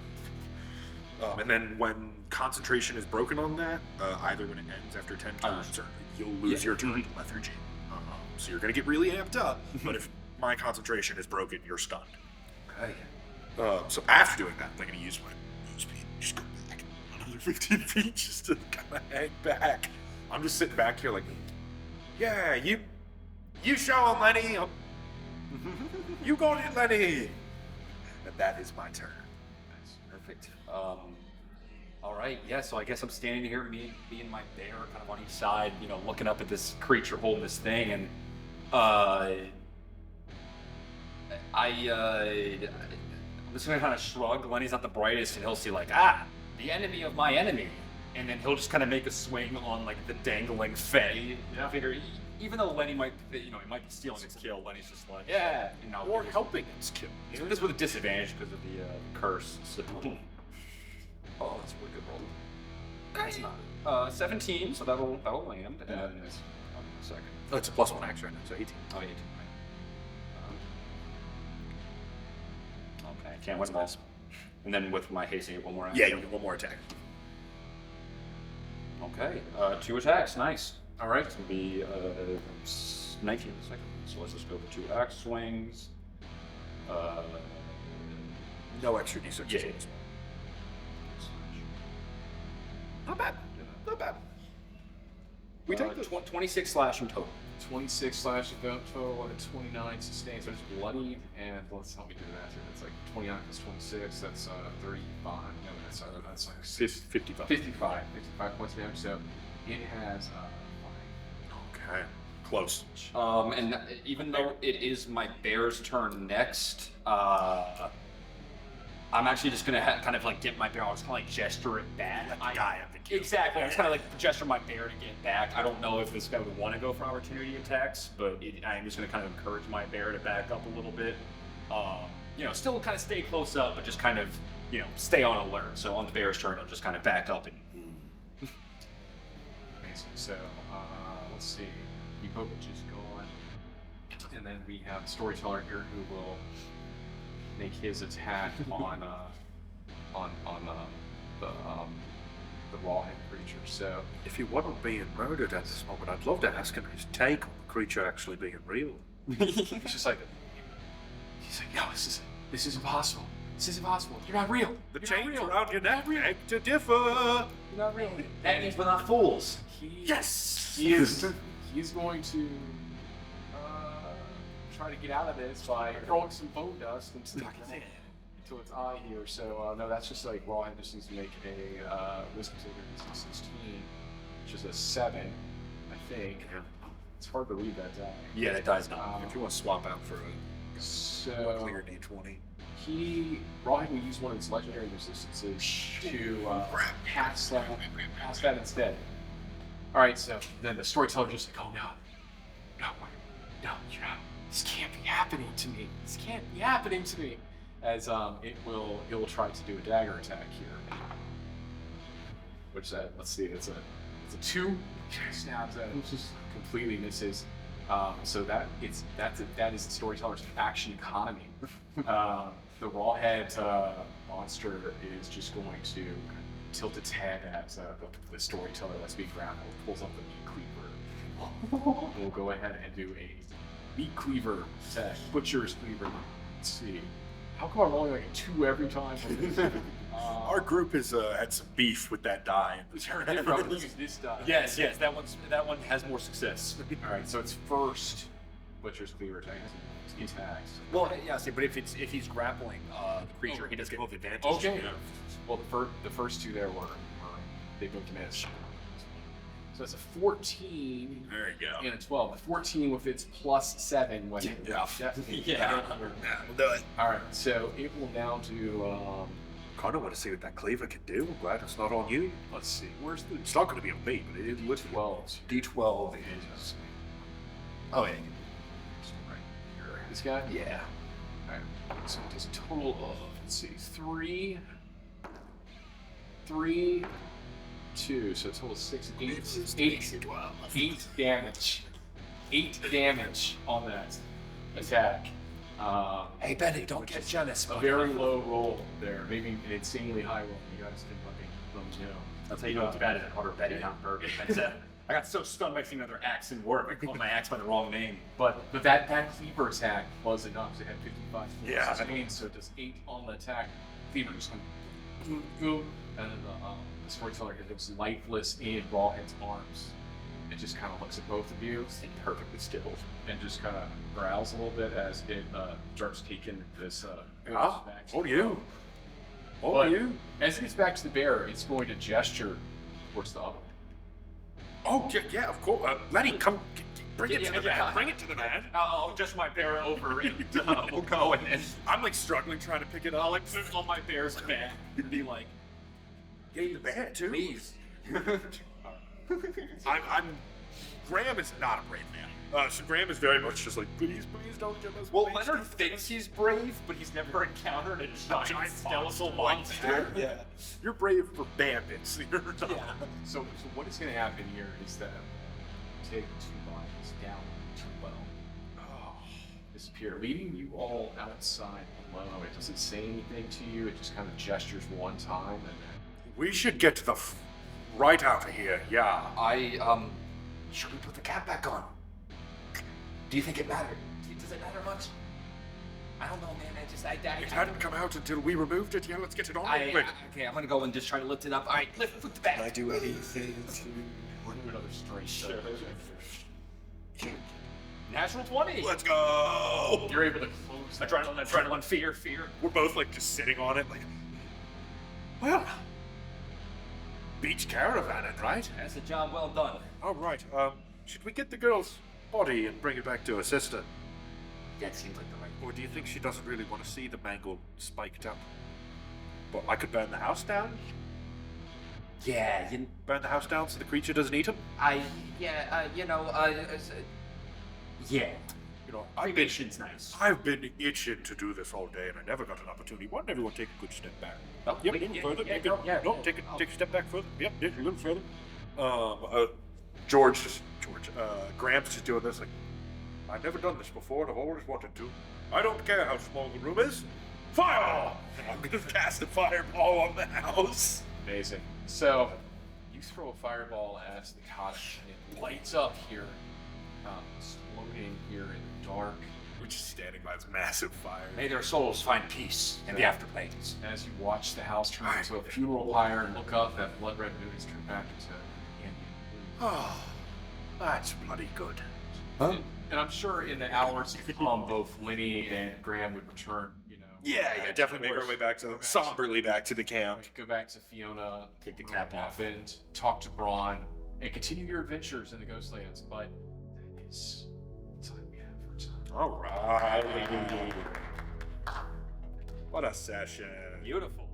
And then when concentration is broken on that, either when it ends after 10 turns, or you'll lose your turn to lethargy. So you're going to get really amped up, but if my concentration is broken, you're stunned. Okay. So after doing that, I'm going to use my move speed. Just go back another 15 feet just to kind of hang back. I'm just sitting back here like, yeah, you show him, Lenny. You go in, Lenny. And that is my turn. Perfect. All right, yeah, so I guess I'm standing here, me and my bear kind of on each side, you know, looking up at this creature holding this thing, and I'm just gonna kind of shrug. Lenny's not the brightest, and he'll see like, the enemy of my enemy, and then he'll just kind of make a swing on like the dangling Fey. Yeah. I figure, even though Lenny might, he might be stealing its kill, Lenny's just like, yeah, you know, Or helping its kill. he's doing this with a disadvantage because of the curse. So. Oh, that's a really good roll. That's not 17, so that'll land. And then a second. Oh, it's a +1 action right now, so 18. Oh, 18. Okay, can't win balls. And then with my haste, I get 1 more action. Yeah, you'll get 1 more attack. Okay, 2 attacks, nice. All right, it's gonna be 19 in a second. So let's just go for 2 axe swings. No extra D6. Yeah. Not bad. Not bad. We take this. 26 slash in total. 26 slash total and 29 sustained. So it's bloodied, and let's help me do that here. That's like 29 plus 26. That's 35. No, that's like 55. 55 points of damage. So it has 5. Okay. Close. And even though it is my bear's turn next, I'm actually just gonna kind of like get my bear. I was kind of like gesture it back. Let the guy have the kill. Exactly. I was kind of like gesture my bear to get back. I don't know if this guy would want to go for opportunity attacks, but I'm just gonna kind of encourage my bear to back up a little bit. You know, still kind of stay close up, but just kind of, you know, stay on alert. So on the bear's turn, I'll just kind of back up and. Amazing. So let's see. We hope it just go on, and then we have Storyteller here who will make his attack on the Rawhead creature. So If he wasn't being murdered at this moment, I'd love to ask him his take on the creature actually being real. he's just like, no, this is impossible. This is impossible. You're not real. The You're not chains real. around your neck beg to differ. You're not real. That means we're not fools. Yes! He's going to try to get out of this by throwing some bone dust into its eye here. So no, that's just like Rawhead just needs to make a wisdom saving 16, which is a 7, I think. It's hard to read that die. Yeah, that dies not. If you want to swap out for a So clear D20. Rawhead will use one of his legendary resistances to pass that instead. All right, so then the Storyteller just like, oh no, you're not. This can't be happening to me. This can't be happening to me. As it will try to do a dagger attack here. Which let's see, it's a 2. Stabs at it, just completely misses. So that is the Storyteller's action economy. The Rawhead monster is just going to tilt its head at the Storyteller that's being grappled, pulls up the meat cleaver. We'll go ahead and do a meat cleaver attack, butcher's cleaver. Let's see. How come I'm rolling like a 2 every time? Our group has had some beef with that die. I'd probably use this die. Yes, that one has more success. All right, so it's first butcher's cleaver attack. He attacks. Well, yeah, see, but if he's grappling the creature, he does get both advantage. Okay. Well, the first 2 there were they both missed. So it's a 14 There you go. and a 12. The 14 with its +7 when definitely Yeah. We'll do it. All right, so it will now do. Kind of want to see what that cleaver can do. I'm glad it's not on you. Let's see. Where's the It's not going to be on me, but it would. D12? D12 is. Oh yeah. This guy? Yeah. Alright. So it does a total of, let's see, 3, 2. So a total of 6, 8 damage. 8 damage on that attack. Hey, Betty, don't get jealous. A very low roll there, maybe an insanely high roll. You guys can fucking let me know. That's how you know it's bad at harder Betty, not Bergen. I got so stunned by seeing another axe in work. I called my axe by the wrong name. But that cleaver attack was enough to have 55 Yeah. sustain, so it does 8 on the attack. Cleaver just kind of boom, and then the storyteller is lifeless in Rawhead's arms. It just kind of looks at both of you Stay perfectly still. and just kind of growls a little bit as it starts taking this back to Oh, you. Oh, But you. as it gets back to the bear, it's going to gesture towards the other. Oh, yeah, of course. Lenny, come, bring it to the man. Bring it to the man. I'll just my bear over and we'll go and I'm like struggling trying to pick it up. I'll like put it on my bear's back and be like, Getting the bear too. please. Graham is not a brave man. So Graham is very much just like, please don't give us. Well, please Leonard don't." thinks he's brave, but he's never encountered a giant skeletal monster. Yeah. You're brave for bandits. You're not. Yeah. So what is going to happen here is that you take 2 bodies down to the well, disappear, leaving you all outside below. It doesn't say anything to you. It just kind of gestures one time, and then We should get to the right out of here. Yeah. Should we put the cap back on? Do you think it mattered? Does it matter much? I don't know, man. It hadn't come out until we removed it. Yeah, let's get it on real quick. Okay, I'm gonna go and just try to lift it up. All right, lift the back. Can I do anything to... we'll do another strength. Natural 20. Let's go. You're able to close that. Adrenaline, fear. We're both like just sitting on it, like, well, beach caravanning, right? That's a job well done. All right. Should we get the girl's body and bring it back to her sister? That seems like the right. Or do you think she doesn't really want to see the mangle spiked up? But I could burn the house down. Yeah, Burn the house down so the creature doesn't eat him. yeah. You know, Cremation's nice. I've been itching to do this all day, and I never got an opportunity. Why don't everyone take a good step back? Oh, Yep, wait, a little yeah, further. yeah, Take go, a, yeah. no, take a step back further. Yep, a little further. Graham's just doing this like, I've never done this before, and I've always wanted to. I don't care how small the room is. Fireball! And I'm gonna cast a fireball on the house. Amazing. So you throw a fireball at the cottage, and it lights up here, exploding here in the dark. We're just standing by this massive fire. May their souls find peace in the afterplanes. As you watch the house turn into a funeral pyre and look up, that blood red moon is turned back into Indian blue. Oh, that's bloody good. And I'm sure in the hours to come, both Lenny and Graham would return, Yeah, definitely make our way back to somberly back to the camp. Go back to Fiona, Take the cap off. happened, talk to Braun, and continue your adventures in the Ghostlands. But that is the time we have for tonight. All right. What a session. Beautiful.